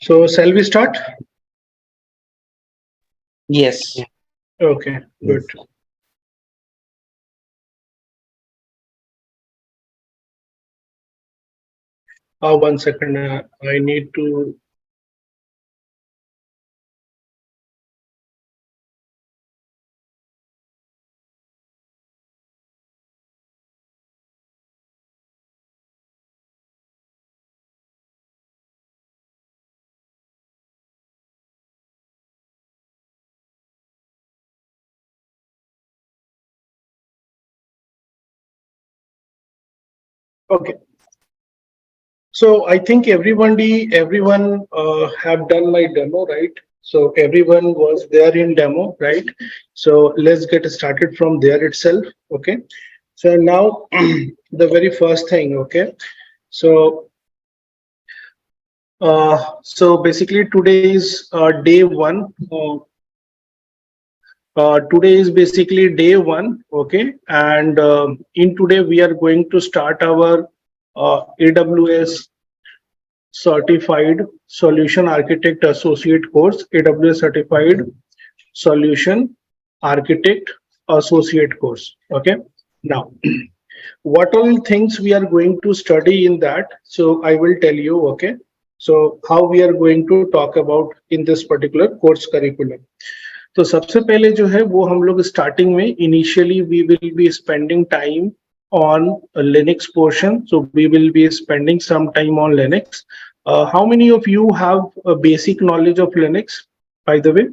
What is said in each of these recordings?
So shall we start? Yes. Okay, good. One second. I need to. Okay. So I think everyone have done my demo, right? So everyone was there in demo, right? So let's get started from there itself. Okay. So now the very first thing. Okay. So so basically today is day one. Today is basically day one, okay, and in today we are going to start our AWS Certified Solution Architect Associate course, AWS Certified Solution Architect Associate course, okay. Now, what all things we are going to study in that, so I will tell you, okay. So how we are going to talk about in this particular course curriculum. तो सबसे पहले जो है वो हम लोग starting में initially we will be spending time on Linux portion. So we will be spending some time on Linux. How many of you have a basic knowledge of Linux, by the way?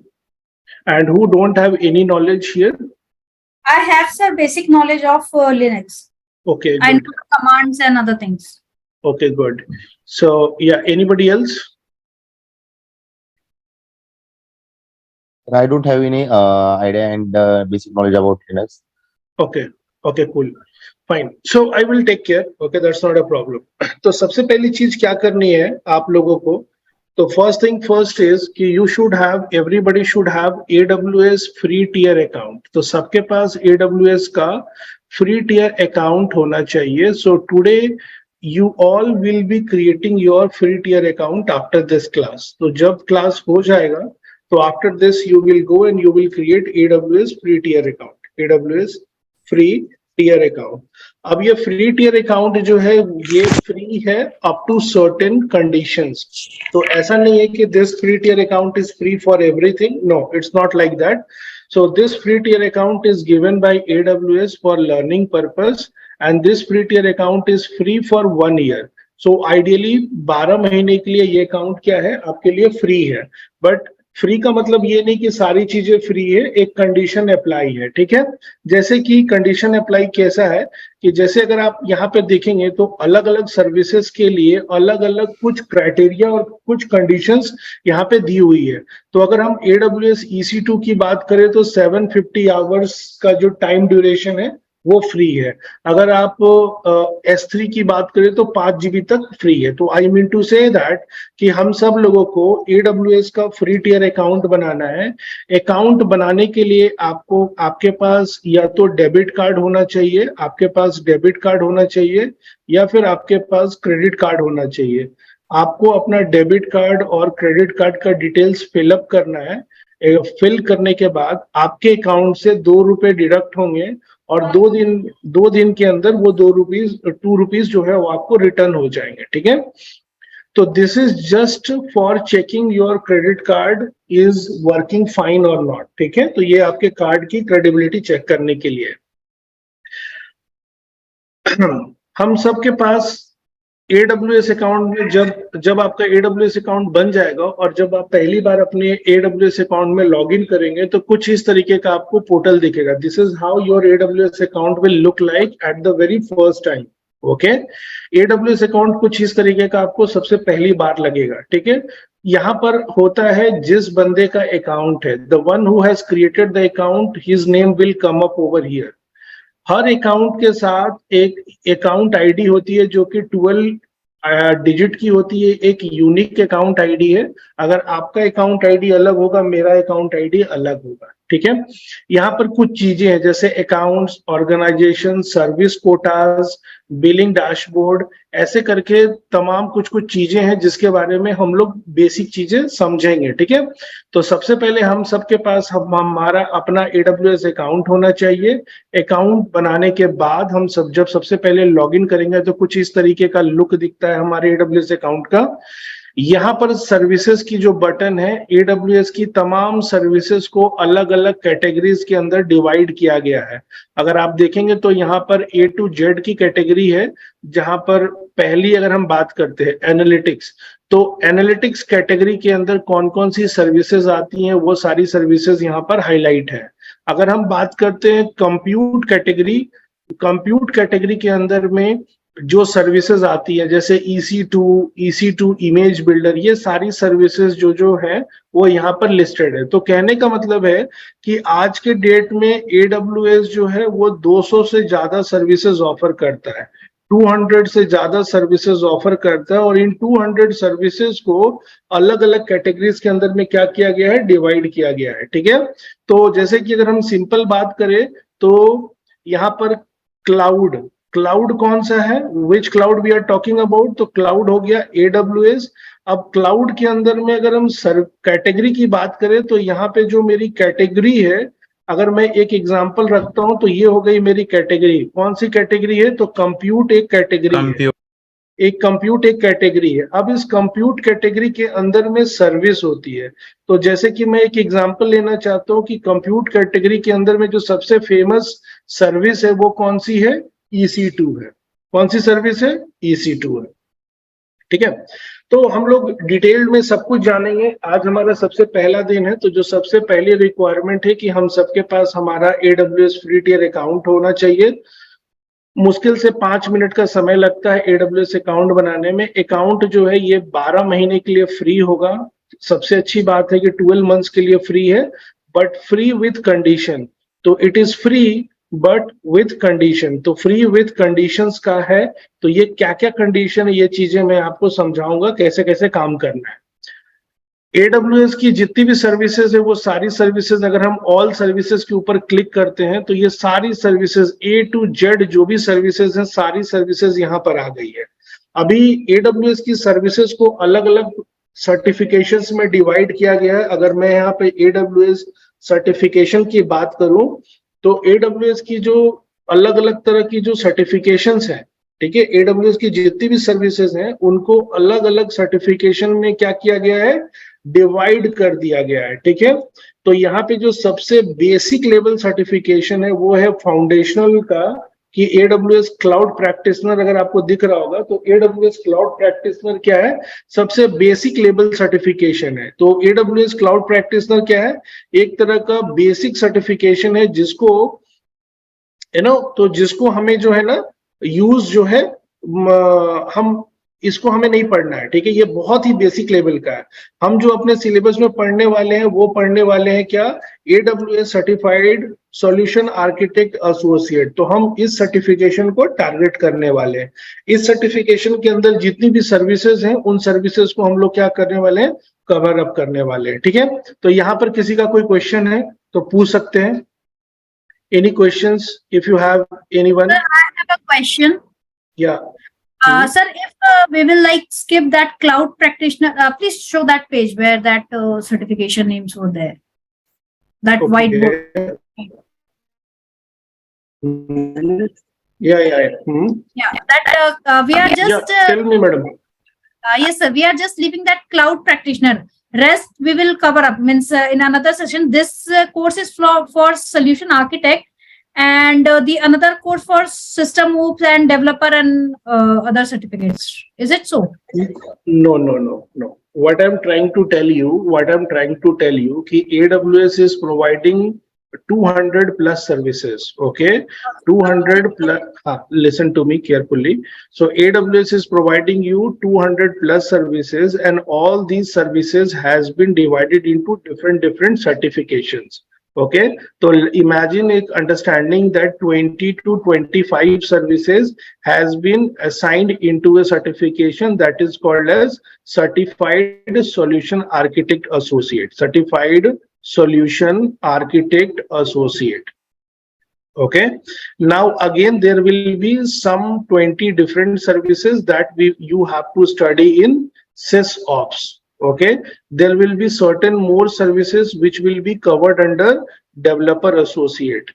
And who don't have any knowledge here? I have some basic knowledge of Linux. Okay, I good. know commands and other things. Okay, good. So yeah, anybody else? I don't have any idea and basic knowledge about Linux. Okay, okay, cool. Fine so I will take care okay that's not a problem तो सबसे पहली चीज क्या करनी है आप लोगों को तो फर्स्ट थिंग फर्स्ट इज कि you should have everybody should have AWS free tier account तो सबके पास AWS का फ्री टियर अकाउंट होना चाहिए so today you all will be creating your free tier account after this class तो जब class हो जाएगा तो after this you will go and you will create AWS free tier account AWS free tier account अब ये free tier account जो है ये फ्री है अप टू सर्टेन कंडीशंस तो ऐसा नहीं है कि this free tier account is free for everything no it's not like that so this free tier account is given by AWS for learning purpose and this free tier account is free for 1 year so ideally 12 महीने के लिए ये account क्या है आपके लिए free है but free का मतलब ये नहीं कि सारी चीजें फ्री है एक कंडीशन अप्लाई है ठीक है जैसे कि कंडीशन अप्लाई कैसा है कि जैसे अगर आप यहाँ पे देखेंगे तो अलग अलग सर्विसेज के लिए अलग अलग कुछ क्राइटेरिया और कुछ कंडीशंस यहाँ पे दी हुई है तो अगर हम AWS EC2 की बात करें तो 750 आवर्स का जो टाइम ड्यूरेशन है वो फ्री है अगर आप S3 की बात करें तो 5 GB तक फ्री है तो I mean to say that कि हम सब लोगों को AWS का फ्री टियर अकाउंट बनाना है अकाउंट बनाने के लिए आपको आपके पास या तो डेबिट कार्ड होना चाहिए आपके पास डेबिट कार्ड होना चाहिए या फिर आपके पास क्रेडिट कार्ड होना चाहिए आपको अपना डेबिट कार्ड और क्रेडिट कार्ड का डिटेल्स फिलअप करना है फिल करने के बाद आपके अकाउंट से ₹2 डिडक्ट होंगे और 2 दिन के अंदर वो ₹2 जो है वो आपको रिटर्न हो जाएंगे ठीक है तो this is just for checking your credit card is working fine और नॉट ठीक है तो ये आपके कार्ड की क्रेडिबिलिटी चेक करने के लिए हम सबके पास AWS अकाउंट में जब आपका AWS अकाउंट बन जाएगा और जब आप पहली बार अपने AWS अकाउंट में लॉगिन करेंगे तो कुछ इस तरीके का आपको पोर्टल दिखेगा this is how your AWS account will look like at the very first time okay AWS account कुछ इस तरीके का आपको सबसे पहली बार लगेगा ठीक है यहाँ पर होता है जिस बंदे का अकाउंट है the one who has created the account his name will come up over here her account के साथ एक अकाउंट आईडी होती है जो कि 12 डिजिट की होती है एक यूनिक अकाउंट आईडी है अगर आपका अकाउंट आईडी अलग होगा मेरा अकाउंट आईडी अलग होगा ठीक है। यहाँ पर कुछ चीजें हैं जैसे accounts, organization, service quotas, billing dashboard, ऐसे करके तमाम कुछ कुछ चीजें हैं जिसके बारे में हम लोग बेसिक चीजें समझेंगे, ठीक है। तो सबसे पहले हम सबके पास हमारा अपना AWS अकाउंट होना चाहिए। अकाउंट बनाने के बाद हम जब सबसे पहले लॉगिन करेंगे तो कुछ इस तरीके का लुक दिखता है हमारे AWS अकाउंट का। यहाँ पर सर्विसेज की जो बटन है, AWS की तमाम सर्विसेज को अलग अलग कैटेगरीज के अंदर डिवाइड किया गया है। अगर आप देखेंगे तो यहाँ पर A to Z की कैटेगरी है, जहां पर पहली अगर हम बात करते हैं एनालिटिक्स, तो एनालिटिक्स कैटेगरी के अंदर कौन कौन सी सर्विसेज आती हैं वो सारी सर्विसेज यहाँ पर हाईलाइट है। अगर हम बात करते हैं कंप्यूट कैटेगरी, कंप्यूट कैटेगरी के अंदर में जो सर्विसेज आती है जैसे EC2 इमेज बिल्डर, ये सारी सर्विसेज जो है वो यहाँ पर लिस्टेड है। तो कहने का मतलब है कि आज के डेट में AWS जो है वो 200 से ज्यादा सर्विसेज ऑफर करता है, 200 से ज्यादा सर्विसेज ऑफर करता है, और इन 200 सर्विसेज को अलग अलग कैटेगरीज के अंदर में क्या किया गया है, डिवाइड किया गया है, ठीक है। तो जैसे कि अगर हम सिंपल बात करें तो यहाँ पर क्लाउड कौन सा है, which cloud we are talking about, तो क्लाउड हो गया AWS। अब क्लाउड के अंदर में अगर हम कैटेगरी की बात करें तो यहाँ पे जो मेरी कैटेगरी है, अगर मैं एक एग्जांपल रखता हूं तो ये हो गई मेरी कैटेगरी। कौन सी कैटेगरी है, तो कंप्यूट एक कैटेगरी है, एक कंप्यूट एक कैटेगरी है। अब इस कंप्यूट कैटेगरी के अंदर में सर्विस होती है। तो जैसे कि मैं एक एग्जांपल लेना चाहता हूं कि कंप्यूट कैटेगरी के अंदर में जो सबसे फेमस सर्विस है वो कौन सी है, EC2 है। कौन सी सर्विस है, EC2 है, ठीक है। तो हम लोग डिटेल में सब कुछ जानेंगे। आज हमारा सबसे पहला दिन है, तो जो सबसे पहली रिक्वायरमेंट है कि हम सबके पास हमारा AWS फ्री टियर अकाउंट होना चाहिए। मुश्किल से 5 मिनट का समय लगता है AWS अकाउंट बनाने में। अकाउंट जो है ये 12 महीने के लिए फ्री होगा। सबसे अच्छी बात है कि 12 मंथ्स के लिए फ्री है, बट फ्री विथ कंडीशन। तो it is free but with condition. तो फ्री विथ कंडीशंस का है, तो ये क्या क्या कंडीशन है, ये चीजें मैं आपको समझाऊंगा कैसे कैसे काम करना है। AWS की जितनी भी सर्विसेज है वो सारी सर्विसेज, अगर हम ऑल सर्विसेज के ऊपर क्लिक करते हैं तो ये सारी सर्विसेज A to Z जो भी सर्विसेज हैं सारी सर्विसेज यहाँ पर आ गई है। अभी AWS की सर्विसेज को अलग अलग सर्टिफिकेशंस में डिवाइड किया गया है। अगर मैं यहाँ पे AWS सर्टिफिकेशन की बात करूं तो AWS की जो अलग अलग तरह की जो सर्टिफिकेशंस हैं, ठीक है, AWS की जितनी भी सर्विसेज हैं उनको अलग अलग सर्टिफिकेशन में क्या किया गया है, डिवाइड कर दिया गया है, ठीक है। तो यहाँ पे जो सबसे बेसिक लेवल सर्टिफिकेशन है वो है फाउंडेशनल का, कि AWS क्लाउड प्रैक्टिशनर अगर आपको दिख रहा होगा तो AWS क्लाउड प्रैक्टिशनर क्या है, सबसे बेसिक लेवल सर्टिफिकेशन है। तो AWS क्लाउड प्रैक्टिशनर क्या है, एक तरह का बेसिक सर्टिफिकेशन है जिसको तो जिसको हमें जो है ना यूज जो है हम इसको हमें नहीं पढ़ना है, ठीक है। ये बहुत ही बेसिक लेवल का है। हम जो अपने सिलेबस में पढ़ने वाले हैं वो पढ़ने वाले हैं क्या, AWS certified solution architect associate. तो हम इस सर्टिफिकेशन को टारगेट करने वाले हैं। इस सर्टिफिकेशन के अंदर जितनी भी सर्विसेज हैं उन सर्विसेज को हम लोग क्या करने वाले हैं, कवर अप करने वाले हैं, ठीक है। तो यहाँ पर किसी का कोई क्वेश्चन है तो पूछ सकते हैं। Any questions if you have anyone? Sir, I have a question. Yeah. Sir, if we will like skip that cloud practitioner, please show that page where that certification names were there. That Okay. whiteboard. Yeah. Yeah, that we are just. Tell me, madam. Yes, sir. We are just leaving that cloud practitioner. Rest we will cover up. Means in another session. This course is for solution architect, and the another course for system oops and developer and other certificates. Is it so? No. What I'm trying to tell you, कि AWS is providing 200 plus services, okay, 200 plus, listen to me carefully. So AWS is providing you 200 plus services, and all these services has been divided into different certifications, okay. So imagine a understanding that 20 to 25 services has been assigned into a certification that is called as Certified Solution Architect Associate, Certified Solution Architect Associate. Okay. Now again, there will be some 20 different services that you have to study in SysOps. Okay. There will be certain more services which will be covered under Developer Associate.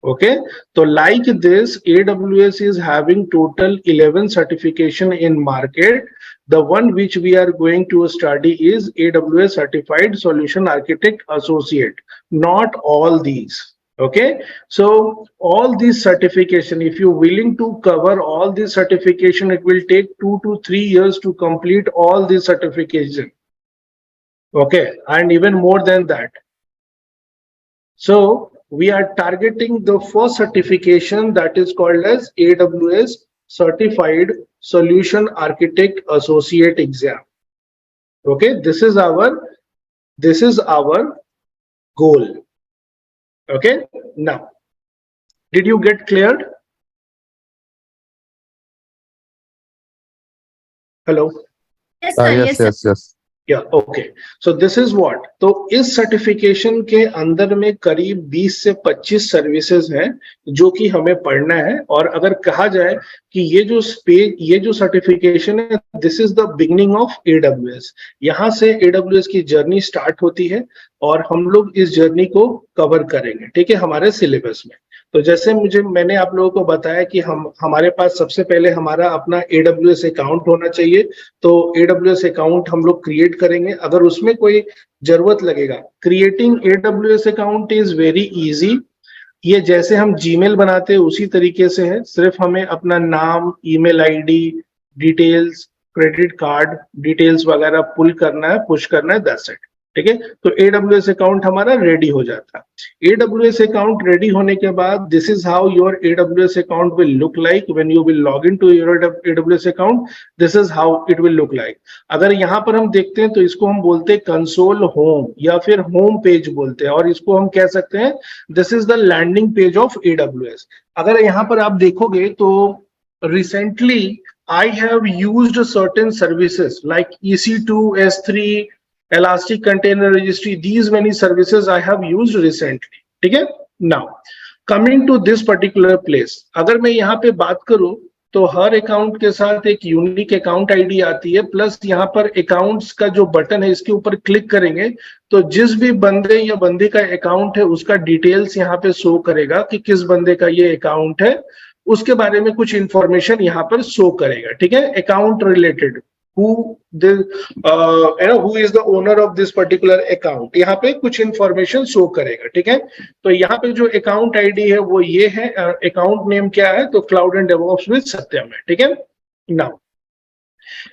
Okay. So like this, AWS is having total 11 certification in market. The one which we are going to study is AWS Certified Solution Architect Associate, not all these. Okay, so all these certification, if you're willing to cover all these certification, it will take 2 to 3 years to complete all these certification. Okay, and even more than that. So we are targeting the first certification, that is called as AWS Certified Solution Architect Associate exam. Okay, this is our goal. Okay, now, did you get cleared? Hello? Yes, sir. Yes, Yes, sir. yes. Yeah, okay. So this is what. तो इस certification के अंदर में करीब 20 से 25 services हैं जो कि हमें पढ़ना है. और अगर कहा जाए कि ये जो सर्टिफिकेशन है, this is the beginning of AWS. यहाँ से AWS की जर्नी स्टार्ट होती है और हम लोग इस जर्नी को कवर करेंगे, ठीक है, हमारे सिलेबस में. तो जैसे मैंने आप लोगों को बताया कि हमारे पास सबसे पहले हमारा अपना AWS अकाउंट होना चाहिए. तो AWS अकाउंट हम लोग क्रिएट करेंगे. अगर उसमें कोई जरूरत लगेगा, creating AWS account is very easy. ये जैसे हम जीमेल बनाते हैं उसी तरीके से है. सिर्फ हमें अपना नाम, email ID, details, credit card details वगैरह पुल करना है, पुश करना है, दैट्स इट. ठीक है, तो AWS अकाउंट हमारा रेडी हो जाता है. AWS अकाउंट रेडी होने के बाद this is how your AWS account will look like when you will log in to your AWS account. This is how it will look like. अगर यहाँ पर हम देखते हैं तो इसको हम बोलते हैं कंसोल होम या फिर होम पेज बोलते हैं, और इसको हम कह सकते हैं this is the landing page of AWS. अगर यहाँ पर आप देखोगे तो recently I have used certain services like EC2, S3, Elastic Container Registry. These many services I have used recently. ठीक है. Now coming to this particular place, अगर मैं यहाँ पे बात करूं तो हर अकाउंट के साथ एक यूनिक अकाउंट आईडी आती है, प्लस यहाँ पर अकाउंट्स का जो बटन है इसके ऊपर क्लिक करेंगे तो जिस भी बंदे या बंदी का अकाउंट है उसका डिटेल्स यहाँ पे शो करेगा कि किस बंदे का ये अकाउंट है, उसके बारे में कुछ इंफॉर्मेशन यहाँ पर शो करेगा. ठीक है, account related, who is the owner of this particular account, यहाँ पे कुछ इंफॉर्मेशन शो करेगा. ठीक है, तो यहाँ पे जो अकाउंट आईडी है वो ये है. अकाउंट नेम क्या है, तो क्लाउड एंड डेवऑप्स विद सत्यम है. ठीक है. नाउ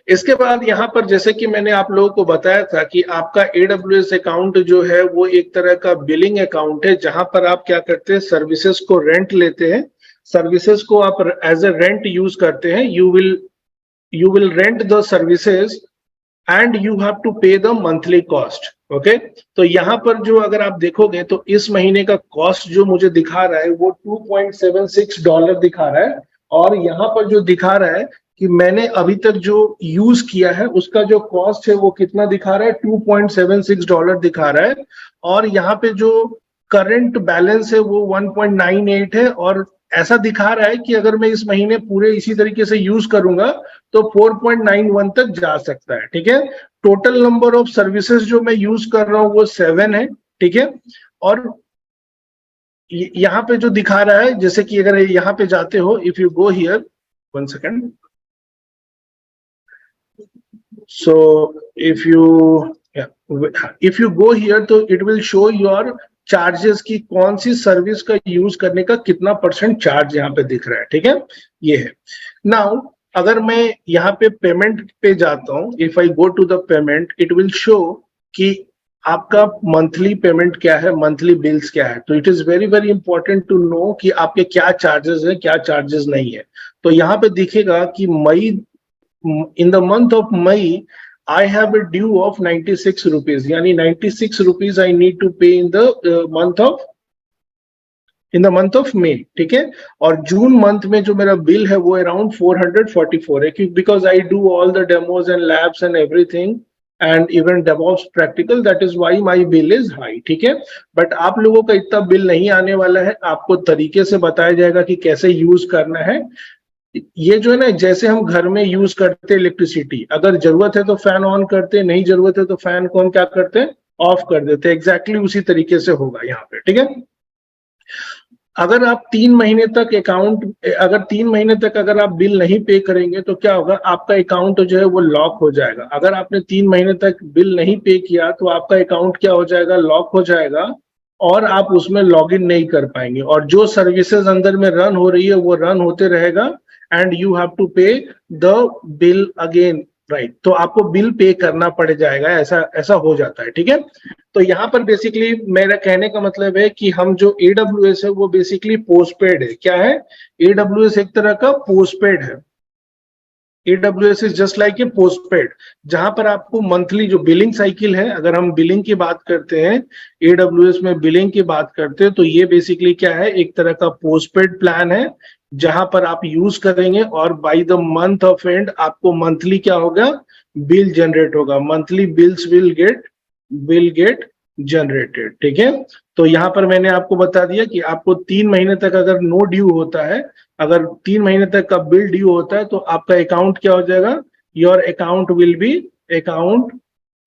इसके बाद यहाँ पर जैसे कि मैंने आप लोगों को बताया था कि आपका AWS अकाउंट जो है वो एक तरह का बिलिंग अकाउंट है, जहां पर आप क्या करते हैं, सर्विसेज को रेंट लेते हैं. सर्विसेज को आप एज ए रेंट यूज करते हैं. you will rent the services and you have to pay the monthly cost. Okay, तो यहाँ पर जो अगर आप देखोगे तो इस महीने का कॉस्ट जो मुझे दिखा रहा है वो $2.76 दिखा रहा है. और यहाँ पर जो दिखा रहा है कि मैंने अभी तक जो यूज किया है उसका जो कॉस्ट है वो कितना दिखा रहा है, $2.76 दिखा रहा है. और यहाँ पे जो करंट बैलेंस है वो 1.98 है. और ऐसा दिखा रहा है कि अगर मैं इस महीने पूरे इसी तरीके से यूज करूंगा तो 4.91 तक जा सकता है. ठीक है, टोटल नंबर ऑफ सर्विसेज जो मैं यूज कर रहा हूं वो 7 है. ठीक है, और यहाँ पे जो दिखा रहा है, जैसे कि अगर यहाँ पे जाते हो, if you go here, 1 second, so if you go here तो it will show your charges की कौन सी सर्विस का यूज करने का कितना % चार्ज यहाँ पे दिख रहा है. ठीक है, ये है. नाउ अगर मैं यहाँ पे पेमेंट पे जाता हूँ, if I go to the payment, it will show कि आपका मंथली पेमेंट क्या है, मंथली बिल्स क्या है. तो it is very very important to know कि आपके क्या चार्जेस है, क्या चार्जेस नहीं है. तो यहाँ पे दिखेगा कि in the month of May I have a due of 96 rupees. यानी 96 rupees I need to pay in the month of May. ठीक है, और जून मंथ में जो मेरा बिल है वो अराउंड 444 है, because I do all the demos and labs and everything and even DevOps practical. That is why my bill is high. ठीक है, बट आप लोगों का इतना बिल नहीं आने वाला है, आपको तरीके से बताया जाएगा कि कैसे यूज करना है। ये जो है ना, जैसे हम घर में यूज करते हैं इलेक्ट्रिसिटी, अगर जरूरत है तो फैन ऑन करते, नहीं जरूरत है तो फैन को हम क्या करते हैं, ऑफ कर देते हैं। एग्जैक्टली उसी तरीके से होगा यहाँ पे। ठीक है, अगर आप 3 महीने तक अगर 3 महीने तक अगर आप बिल नहीं पे करेंगे तो क्या होगा, आपका अकाउंट जो है वो लॉक हो जाएगा। अगर आपने 3 महीने तक बिल नहीं पे किया तो आपका अकाउंट क्या हो जाएगा, लॉक हो जाएगा, और आप उसमें लॉग इन नहीं कर पाएंगे, और जो सर्विसेज अंदर में रन हो रही है वो रन होते रहेगा, एंड यू हैव टू पे द बिल अगेन, राइट। तो आपको बिल पे करना पड़ जाएगा, ऐसा हो जाता है। ठीक है, तो यहाँ पर बेसिकली मेरा कहने का मतलब है कि हम जो AWS है वो बेसिकली पोस्टपेड है। क्या है, AWS एक तरह का पोस्टपेड है। AWS is just like a postpaid, जहां पर आपको मंथली जो बिलिंग साइकिल है, अगर हम बिलिंग की बात करते हैं, AWS में बिलिंग की बात करते हैं, तो ये बेसिकली क्या है, एक तरह का पोस्टपेड प्लान है, जहां पर आप यूज करेंगे और by the month of and आपको मंथली क्या होगा, बिल जनरेट होगा। Monthly bills will get generated. ठीक है, तो यहाँ पर मैंने आपको बता दिया कि आपको 3 महीने तक अगर नो ड्यू होता है, अगर 3 महीने तक का बिल ड्यू होता है, तो आपका अकाउंट क्या हो जाएगा, your account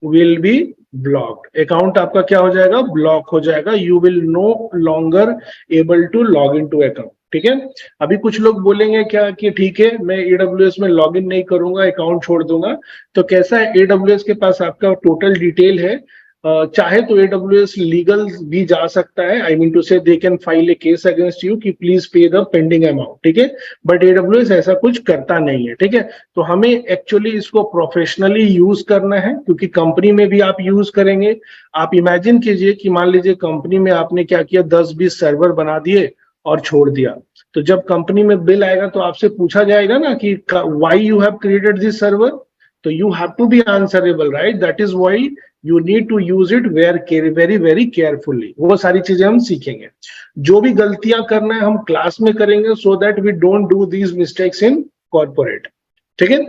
will be blocked. Account आपका क्या हो जाएगा, ब्लॉक हो जाएगा। You will no longer able to log in to account. ठीक है, अभी कुछ लोग बोलेंगे क्या कि ठीक है मैं AWS में लॉग इन नहीं करूंगा, अकाउंट छोड़ दूंगा। तो कैसा है, AWS के पास आपका टोटल डिटेल है। चाहे तो AWS लीगल भी जा सकता है, आई mean to say they can file a case against you कि please pay the pending amount. ठीक है, बट AWS ऐसा कुछ करता नहीं है। ठीक है, तो हमें एक्चुअली इसको प्रोफेशनली यूज करना है, क्योंकि कंपनी में भी आप यूज करेंगे। आप इमेजिन कीजिए कि मान लीजिए कंपनी में आपने क्या किया, 10-20 सर्वर बना दिए और छोड़ दिया, तो जब कंपनी में बिल आएगा तो आपसे पूछा जाएगा ना कि why you have created this server, तो you have to be answerable, right. That is why you need to use it very very carefully. वो सारी चीजें हम सीखेंगे, जो भी गलतियां करना है हम क्लास में करेंगे, so that we don't do these mistakes in corporate. ठीक है,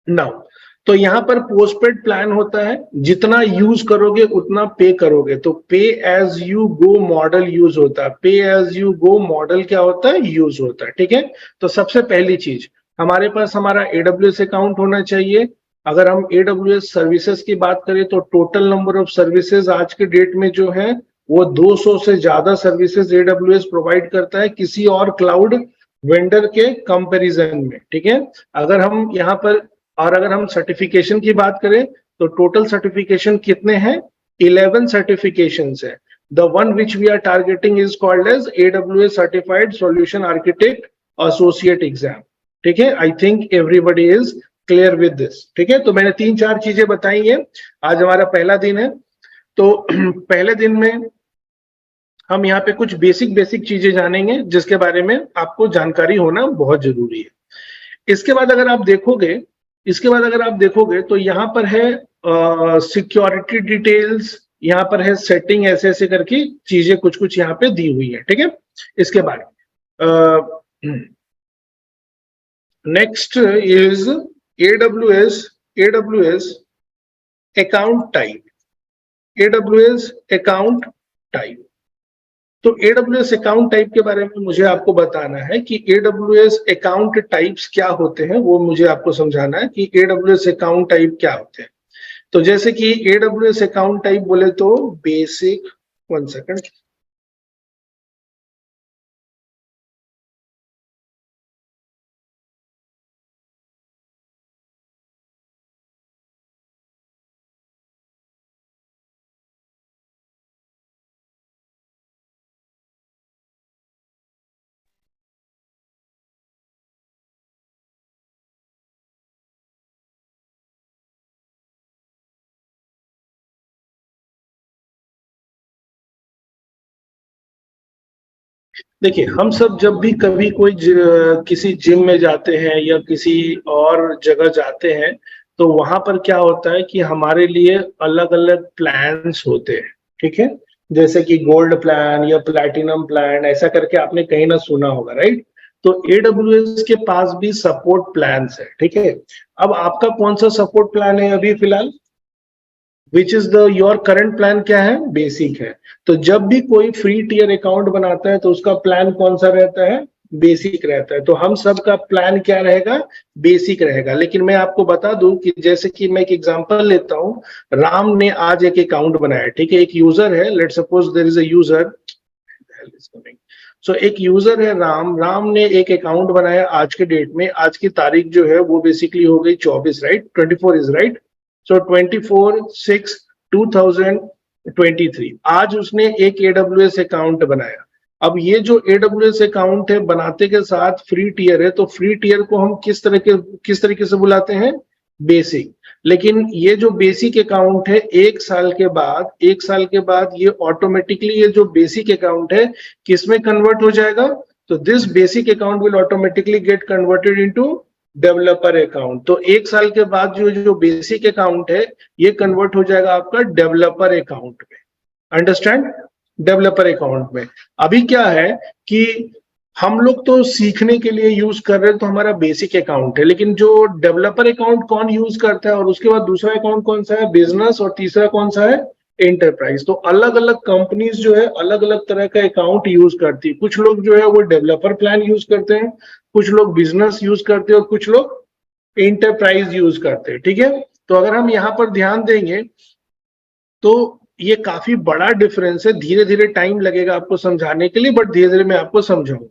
नाउ तो यहाँ पर पोस्टपेड प्लान होता है, जितना यूज करोगे उतना पे करोगे, तो pay as you go model use होता है। पे एज यू गो मॉडल क्या होता है, यूज होता है। ठीक है, तो सबसे पहली चीज हमारे पास हमारा AWS अकाउंट होना चाहिए। अगर हम AWS सर्विसेज की बात करें तो टोटल नंबर ऑफ सर्विसेज आज के डेट में जो है वो 200 से ज्यादा सर्विसेज AWS प्रोवाइड करता है किसी और क्लाउड वेंडर के कंपैरिजन में। ठीक है, अगर हम यहाँ पर और अगर हम सर्टिफिकेशन की बात करें तो टोटल सर्टिफिकेशन कितने हैं, 11 सर्टिफिकेशंस है। The one which we are targeting is called as AWS certified solution architect associate exam. ठीक है, I think everybody is clear with this. ठीक है, तो मैंने 3-4 चीजें बताई हैं। आज हमारा पहला दिन है, तो पहले दिन में हम यहाँ पे कुछ बेसिक चीजें जानेंगे जिसके बारे में आपको जानकारी होना बहुत जरूरी है। इसके बाद अगर आप देखोगे तो यहाँ पर है सिक्योरिटी डिटेल्स, यहाँ पर है सेटिंग, ऐसे करके चीजें कुछ यहाँ पे दी हुई है। ठीक है, इसके बाद next is AWS account type. AWS account type, तो AWS अकाउंट टाइप के बारे में मुझे आपको बताना है कि AWS अकाउंट टाइप्स क्या होते हैं, वो मुझे आपको समझाना है कि AWS अकाउंट टाइप क्या होते हैं। तो जैसे कि AWS अकाउंट टाइप बोले तो बेसिक, 1 सेकंड, देखिए हम सब जब भी कभी किसी जिम में जाते हैं या किसी और जगह जाते हैं, तो वहां पर क्या होता है कि हमारे लिए अलग अलग प्लान्स होते हैं। ठीक है, जैसे कि गोल्ड प्लान या प्लैटिनम प्लान, ऐसा करके आपने कहीं ना सुना होगा, राइट। तो AWS के पास भी सपोर्ट प्लान्स है। ठीक है, अब आपका कौन सा सपोर्ट प्लान है अभी फिलहाल, which is the your current plan क्या है, बेसिक है। तो जब भी कोई फ्री टियर अकाउंट बनाता है तो उसका प्लान कौन सा रहता है, बेसिक रहता है। तो हम सब का प्लान क्या रहेगा, बेसिक रहेगा। लेकिन मैं आपको बता दूं कि जैसे कि मैं एक एग्जांपल लेता हूं, राम ने आज एक अकाउंट बनाया, ठीक है, एक यूजर है, let suppose there is a user, सो एक यूजर है राम, राम ने एक अकाउंट बनाया आज के डेट में, आज की तारीख जो है वो बेसिकली हो गई 24, राइट, 24 इज राइट। सो 24/6/2023 आज उसने एक AWS अकाउंट बनाया। अब ये जो AWS अकाउंट है बनाते के साथ फ्री टियर है, तो फ्री टियर को हम किस तरीके से बुलाते हैं, बेसिक। लेकिन ये जो बेसिक अकाउंट है एक साल के बाद ये ऑटोमेटिकली, ये जो बेसिक अकाउंट है किसमें कन्वर्ट हो जाएगा, तो this basic account will automatically get converted into developer account. तो एक साल के बाद जो बेसिक अकाउंट है ये कन्वर्ट हो जाएगा आपका डेवलपर अकाउंट में। अंडरस्टैंड, डेवलपर अकाउंट में। अभी क्या है कि हम लोग तो सीखने के लिए यूज कर रहे हैं तो हमारा बेसिक अकाउंट है, लेकिन जो डेवलपर अकाउंट कौन यूज करता है, और उसके बाद दूसरा अकाउंट कौन सा है, बिजनेस, और तीसरा कौन सा है, एंटरप्राइज। तो अलग अलग कंपनीज जो है अलग अलग तरह का अकाउंट यूज करती है। कुछ लोग जो है वो डेवलपर प्लान यूज करते हैं, कुछ लोग बिजनेस यूज करते हैं, और कुछ लोग एंटरप्राइज यूज करते हैं, ठीक है। तो अगर हम यहाँ पर ध्यान देंगे तो ये काफी बड़ा डिफरेंस है। धीरे धीरे टाइम लगेगा आपको समझाने के लिए, बट धीरे धीरे मैं आपको समझाऊंगा।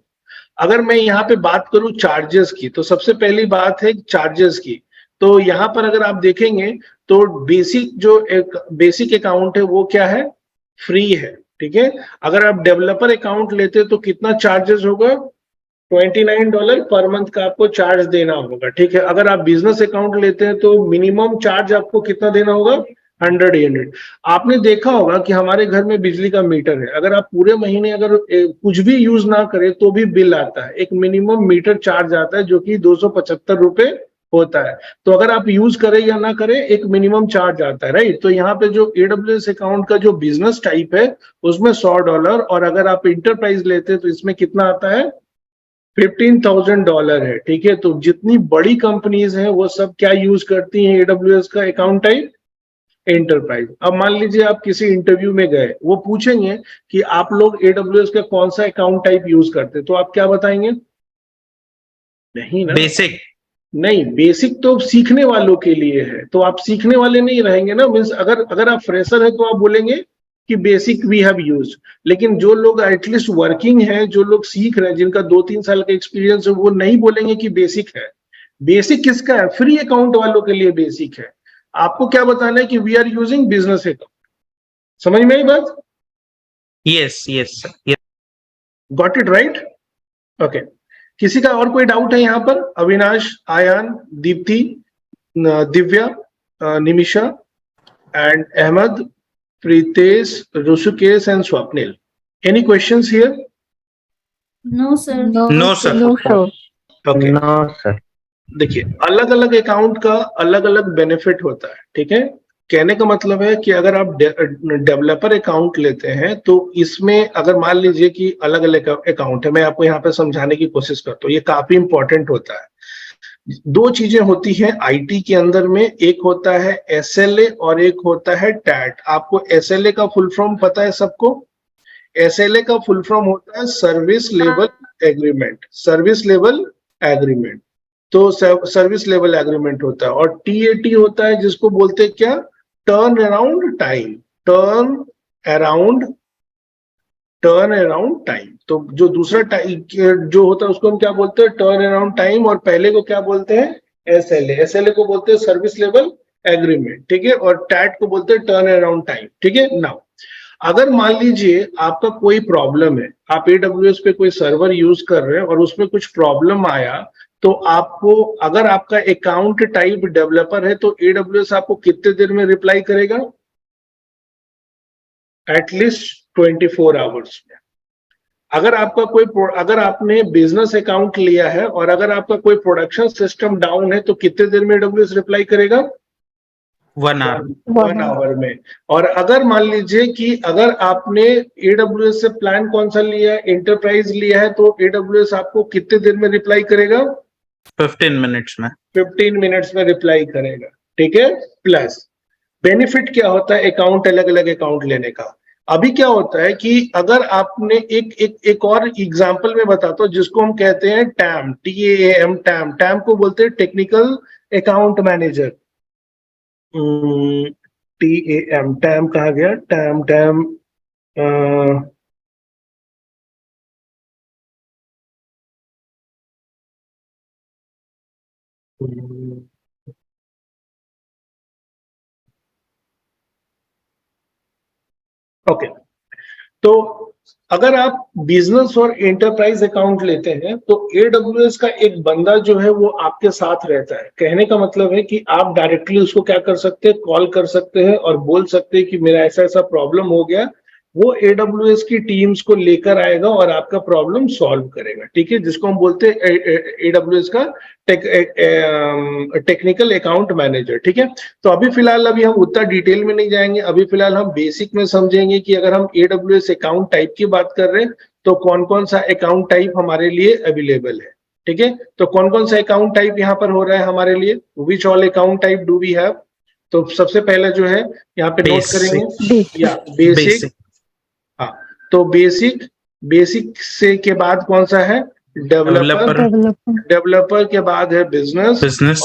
अगर मैं यहाँ पे बात करूं चार्जेस की, तो सबसे पहली बात है चार्जेस की। तो यहाँ पर अगर आप देखेंगे तो बेसिक अकाउंट है वो क्या है, फ्री है, ठीक है। अगर आप डेवलपर अकाउंट लेते तो कितना चार्जेस होगा, $29 पर मंथ का आपको चार्ज देना होगा, ठीक है। अगर आप बिजनेस अकाउंट लेते हैं तो मिनिमम चार्ज आपको कितना देना होगा, 100। आपने देखा होगा कि हमारे घर में बिजली का मीटर है, अगर आप पूरे महीने अगर कुछ भी यूज ना करें तो भी बिल आता है, एक मिनिमम मीटर चार्ज आता है जो कि 275 रुपए होता है। तो अगर आप यूज करें या ना करें एक मिनिमम चार्ज आता है, राइट। तो यहाँ पे जो AWS अकाउंट का जो बिजनेस टाइप है उसमें $100, और अगर आप इंटरप्राइज लेते हैं तो इसमें कितना आता है, $15,000 है, ठीक है। तो जितनी बड़ी कंपनीज हैं वो सब क्या यूज करती हैं AWS का अकाउंट टाइप, एंटरप्राइज। अब मान लीजिए आप किसी इंटरव्यू में गए, वो पूछेंगे कि आप लोग AWS का कौन सा अकाउंट टाइप यूज करते, तो आप क्या बताएंगे, नहीं ना, बेसिक। नहीं, बेसिक तो सीखने वालों के लिए है, तो आप सीखने वाले नहीं रहेंगे ना। मीन्स अगर आप फ्रेशर है तो आप बोलेंगे कि बेसिक वी हैव यूज्ड। लेकिन जो लोग एटलीस्ट वर्किंग है, जो लोग सीख रहे हैं, जिनका 2-3 साल का एक्सपीरियंस है, वो नहीं बोलेंगे कि बेसिक है। बेसिक किसका है, फ्री अकाउंट वालों के लिए बेसिक है। आपको क्या बताना है कि we are using business account. समझ में आई बात, yes yes yes. Got it right, okay. किसी का और कोई डाउट है यहाँ पर, Avinash, Aayan, Deepti, Divya, Nimisha and Ahmed, Pritesh, Rishikesh and Swapnil, any questions here? No, sir. No sir. No, sir. Okay, No, sir. देखिए अलग अलग अकाउंट का अलग अलग बेनिफिट होता है, ठीक है। कहने का मतलब है कि अगर आप डेवलपर अकाउंट लेते हैं तो इसमें अगर मान लीजिए कि अलग अलग अकाउंट है, मैं आपको यहाँ पे समझाने की कोशिश करता हूँ, ये काफी इंपॉर्टेंट होता है। दो चीजें होती हैं आईटी के अंदर में, एक होता है SLA और एक होता है टैट। आपको SLA का फुल फॉर्म पता है सबको? SLA का फुल फॉर्म होता है service level agreement, service level agreement. तो सर्विस लेवल एग्रीमेंट होता है। और TAT होता है जिसको बोलते हैं क्या, turn around time, turn around time. तो जो दूसरा जो होता है उसको हम क्या बोलते हैं, टर्न अराउंड टाइम, और पहले को क्या बोलते हैं, SLA को बोलते हैं सर्विस लेवल एग्रीमेंट, ठीक है। और टैट को बोलते हैं टर्न अराउंड टाइम, ठीक है। नाउ अगर मान लीजिए आपका कोई प्रॉब्लम है, आप AWS पे कोई सर्वर यूज कर रहे हैं और उसमें कुछ प्रॉब्लम आया, तो आपको, अगर आपका अकाउंट टाइप डेवलपर है तो AWS आपको कितने देर में रिप्लाई करेगा, एटलीस्ट 24 आवर्स में। अगर आपने बिजनेस अकाउंट लिया है और अगर आपका कोई प्रोडक्शन सिस्टम डाउन है तो कितने देर में AWS रिप्लाई करेगा, 1 आवर। 1 आवर में। और अगर मान लीजिए कि अगर आपने AWS से प्लान कौन सा लिया है, एंटरप्राइज लिया है, तो AWS आपको कितने देर में रिप्लाई करेगा, 15 मिनट्स में। 15 मिनट्स में रिप्लाई करेगा, ठीक है। प्लस बेनिफिट क्या होता है अकाउंट अलग अलग अकाउंट लेने का। अभी क्या होता है कि अगर आपने एक और एग्जांपल में बताता हूं जिसको हम कहते हैं टैम, TAM, टैम। टैम को बोलते हैं technical account manager. TAM, time कहा गया, टैम टैम ओके। तो अगर आप बिजनेस और एंटरप्राइज अकाउंट लेते हैं तो AWS का एक बंदा जो है वो आपके साथ रहता है। कहने का मतलब है कि आप डायरेक्टली उसको क्या कर सकते हैं, कॉल कर सकते हैं और बोल सकते हैं कि मेरा ऐसा ऐसा प्रॉब्लम हो गया। वो AWS की टीम्स को लेकर आएगा और आपका प्रॉब्लम सॉल्व करेगा, ठीक है, जिसको हम बोलते हैं AWS का टेक्निकल अकाउंट मैनेजर, ठीक है। तो अभी फिलहाल अभी हम उतना डिटेल में नहीं जाएंगे, अभी फिलहाल हम बेसिक में समझेंगे कि अगर हम AWS अकाउंट टाइप की बात कर रहे हैं तो कौन कौन सा अकाउंट टाइप हमारे लिए अवेलेबल है, ठीक है। तो कौन कौन सा अकाउंट टाइप यहाँ पर हो रहा है हमारे लिए, which all account type do we have. तो सबसे पहले जो है यहाँ पे नोट करेंगे या बेसिक। हाँ, तो बेसिक, बेसिक से के बाद कौन सा है, डेवलपर। डेवलपर के बाद है बिजनेस, बिजनेस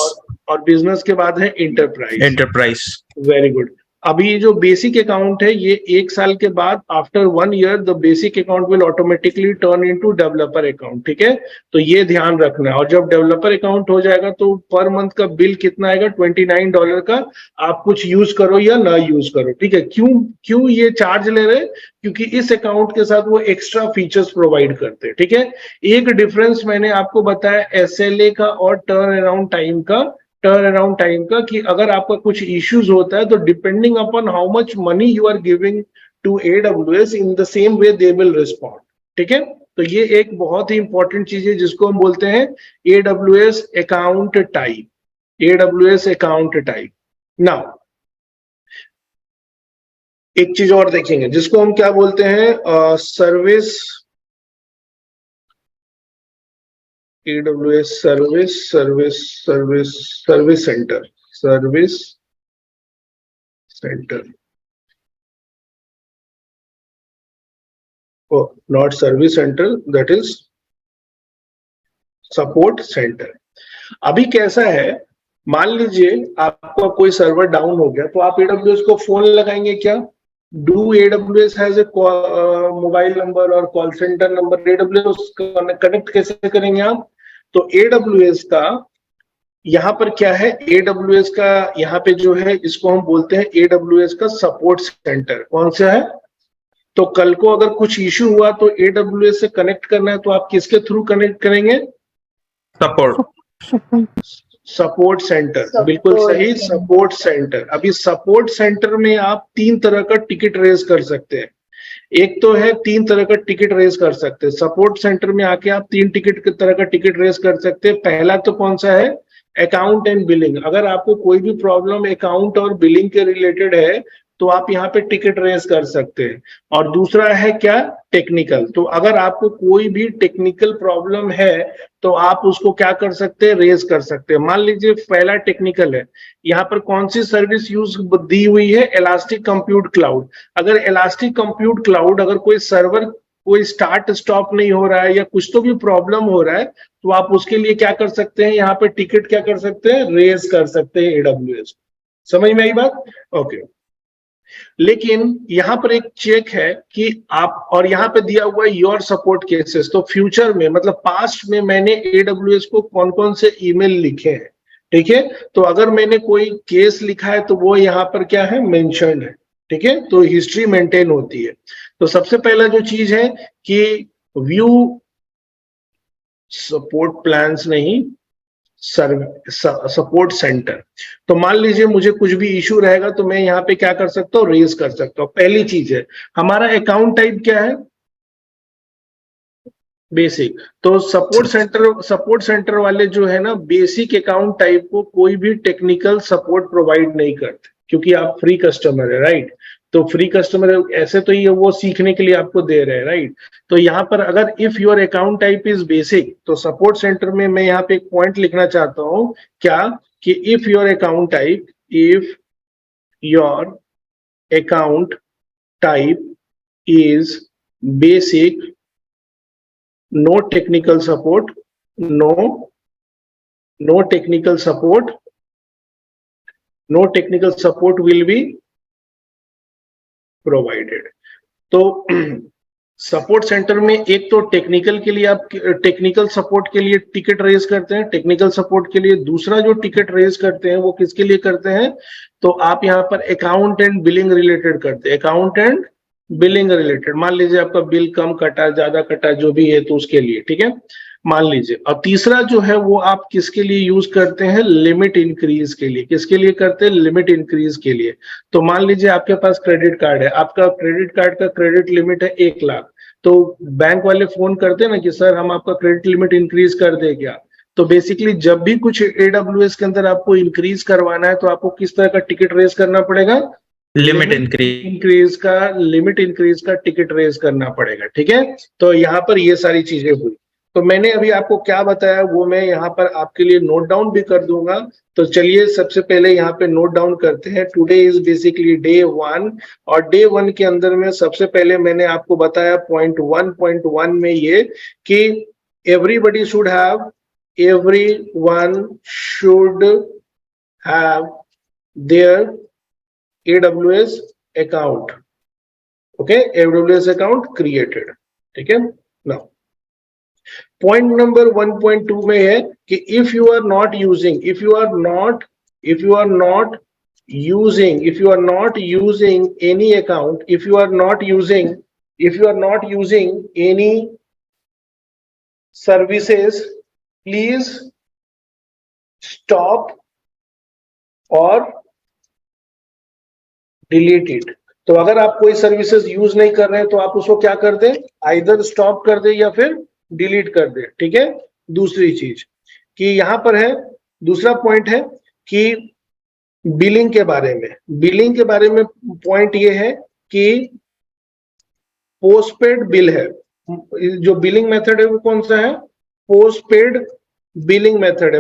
और बिजनेस के बाद है इंटरप्राइज। एंटरप्राइज। Very good. अभी ये जो बेसिक अकाउंट है ये 1 साल के बाद after 1 year the basic account will automatically turn into developer account, ठीक है। तो ये ध्यान रखना है। और जब डेवलपर अकाउंट हो जाएगा तो पर मंथ का बिल कितना आएगा, $29 का। आप कुछ यूज करो या ना यूज करो, ठीक है। क्यों क्यों ये चार्ज ले रहे हैं, क्योंकि इस अकाउंट के साथ वो एक्स्ट्रा फीचर्स प्रोवाइड करते हैं, ठीक है। एक डिफरेंस मैंने आपको बताया SLA का और टर्न अराउंड टाइम का, कि अगर आपका कुछ इश्यूज होता है तो depending upon how much money you are giving to AWS in the same way they will respond, ठीक है। तो ये एक बहुत ही इंपॉर्टेंट चीज है जिसको हम बोलते हैं AWS account type. AWS account type. Now एक चीज और देखेंगे जिसको हम क्या बोलते हैं, service, AWS service centre, service centre. Oh, not service center, that is support centre. अभी कैसा है, मान लीजिए आपका कोई सर्वर डाउन हो गया तो आप AWS को फोन लगाएंगे क्या? Do AWS has a mobile number और कॉल सेंटर नंबर? AWS कनेक्ट कैसे करेंगे आप? तो AWS का यहाँ पर क्या है, AWS का यहाँ पे जो है इसको हम बोलते हैं AWS का सपोर्ट सेंटर। कौन सा है? तो कल को अगर कुछ इश्यू हुआ तो AWS से कनेक्ट करना है तो आप किसके थ्रू कनेक्ट करेंगे? Support centre. बिल्कुल सही, सपोर्ट सेंटर। अभी सपोर्ट सेंटर में आप 3 तरह का टिकट रेज कर सकते हैं। एक तो है 3 तरह का टिकट रेज कर सकते हैं सपोर्ट सेंटर में आके, आप 3 तरह का टिकट रेज कर सकते हैं। पहला तो कौन सा है, अकाउंट एंड बिलिंग। अगर आपको कोई भी प्रॉब्लम अकाउंट और बिलिंग के रिलेटेड है तो आप यहाँ पे टिकट रेज कर सकते हैं। और दूसरा है क्या, टेक्निकल। तो अगर आपको कोई भी टेक्निकल प्रॉब्लम है तो आप उसको क्या कर सकते हैं, रेज कर सकते हैं। मान लीजिए पहला टेक्निकल है, यहाँ पर कौन सी सर्विस यूज दी हुई है, इलास्टिक कंप्यूट क्लाउड। अगर इलास्टिक कंप्यूट क्लाउड, अगर कोई सर्वर कोई स्टार्ट स्टॉप नहीं हो रहा है या कुछ तो भी प्रॉब्लम हो रहा है तो आप उसके लिए क्या कर सकते हैं, यहाँ पे टिकट क्या कर सकते हैं, रेज कर सकते हैं AWS। समझ में आई बात? ओके। लेकिन यहां पर एक चेक है कि आप, और यहां पे दिया हुआ है योर सपोर्ट केसेस। तो फ्यूचर में मतलब पास्ट में मैंने AWS को कौन कौन से ईमेल लिखे हैं, ठीक है। तो अगर मैंने कोई केस लिखा है तो वो यहाँ पर क्या है, मेंशन्ड है, ठीक है। तो हिस्ट्री मेंटेन होती है। तो सबसे पहला जो चीज है कि व्यू सपोर्ट प्लान्स नहीं, सपोर्ट सेंटर। तो मान लीजिए मुझे कुछ भी इशू रहेगा तो मैं यहाँ पे क्या कर सकता हूँ, रेज कर सकता हूँ। पहली चीज है, हमारा अकाउंट टाइप क्या है, बेसिक। तो सपोर्ट सेंटर वाले जो है ना, बेसिक अकाउंट टाइप को कोई भी टेक्निकल सपोर्ट प्रोवाइड नहीं करते क्योंकि आप फ्री कस्टमर है, राइट। तो फ्री कस्टमर ऐसे तो ये वो सीखने के लिए आपको दे रहे हैं, राइट। तो यहाँ पर अगर if your account type is basic, तो सपोर्ट सेंटर में मैं यहाँ पे एक पॉइंट लिखना चाहता हूँ क्या, कि if your account type your account type is basic, no technical support, no technical support will be provided. तो सपोर्ट सेंटर में एक तो टेक्निकल के लिए आप टेक्निकल सपोर्ट के लिए टिकट रेज करते हैं, टेक्निकल सपोर्ट के लिए दूसरा जो टिकट रेज करते हैं वो किसके लिए करते हैं, तो आप यहाँ पर अकाउंट एंड बिलिंग रिलेटेड करते हैं, अकाउंट एंड बिलिंग रिलेटेड। मान लीजिए आपका बिल कम कटा, ज्यादा कटा, जो भी है तो उसके लिए, ठीक है, मान लीजिए। और तीसरा जो है वो आप किसके लिए यूज करते हैं, लिमिट इंक्रीज के लिए। किसके लिए करते हैं, लिमिट इंक्रीज के लिए। तो मान लीजिए आपके पास क्रेडिट कार्ड है, आपका क्रेडिट कार्ड का क्रेडिट लिमिट है 1 लाख, तो बैंक वाले फोन करते हैं ना कि सर हम आपका क्रेडिट लिमिट इंक्रीज कर दे क्या। तो बेसिकली जब भी कुछ AWS के अंदर आपको इंक्रीज करवाना है तो आपको किस तरह का टिकट रेज करना पड़ेगा, लिमिट लिमिट इंक्रीज का टिकट रेज करना पड़ेगा, ठीक है। तो यहाँ पर ये सारी चीजें हुई। तो मैंने अभी आपको क्या बताया वो मैं यहाँ पर आपके लिए नोट डाउन भी कर दूंगा। तो चलिए सबसे पहले यहाँ पे नोट डाउन करते हैं। टुडे इज बेसिकली डे 1 और डे 1 के अंदर में सबसे पहले मैंने आपको बताया पॉइंट 1.1 में ये कि everyone should have their AWS account, okay, AWS account created, ठीक है। Now पॉइंट नंबर 1.2 में है कि if you are not using any account, if you are not using any services, please stop or delete it। तो अगर आप कोई services use नहीं कर रहे हैं तो आप उसको क्या कर दें, आइदर स्टॉप कर दें या फिर डिलीट कर दे, ठीक है। दूसरी चीज कि यहां पर है, दूसरा पॉइंट है कि बिलिंग के बारे में पॉइंट ये है कि पोस्टपेड बिल है, जो बिलिंग मेथड है वो कौन सा है, पोस्टपेड बिलिंग मेथड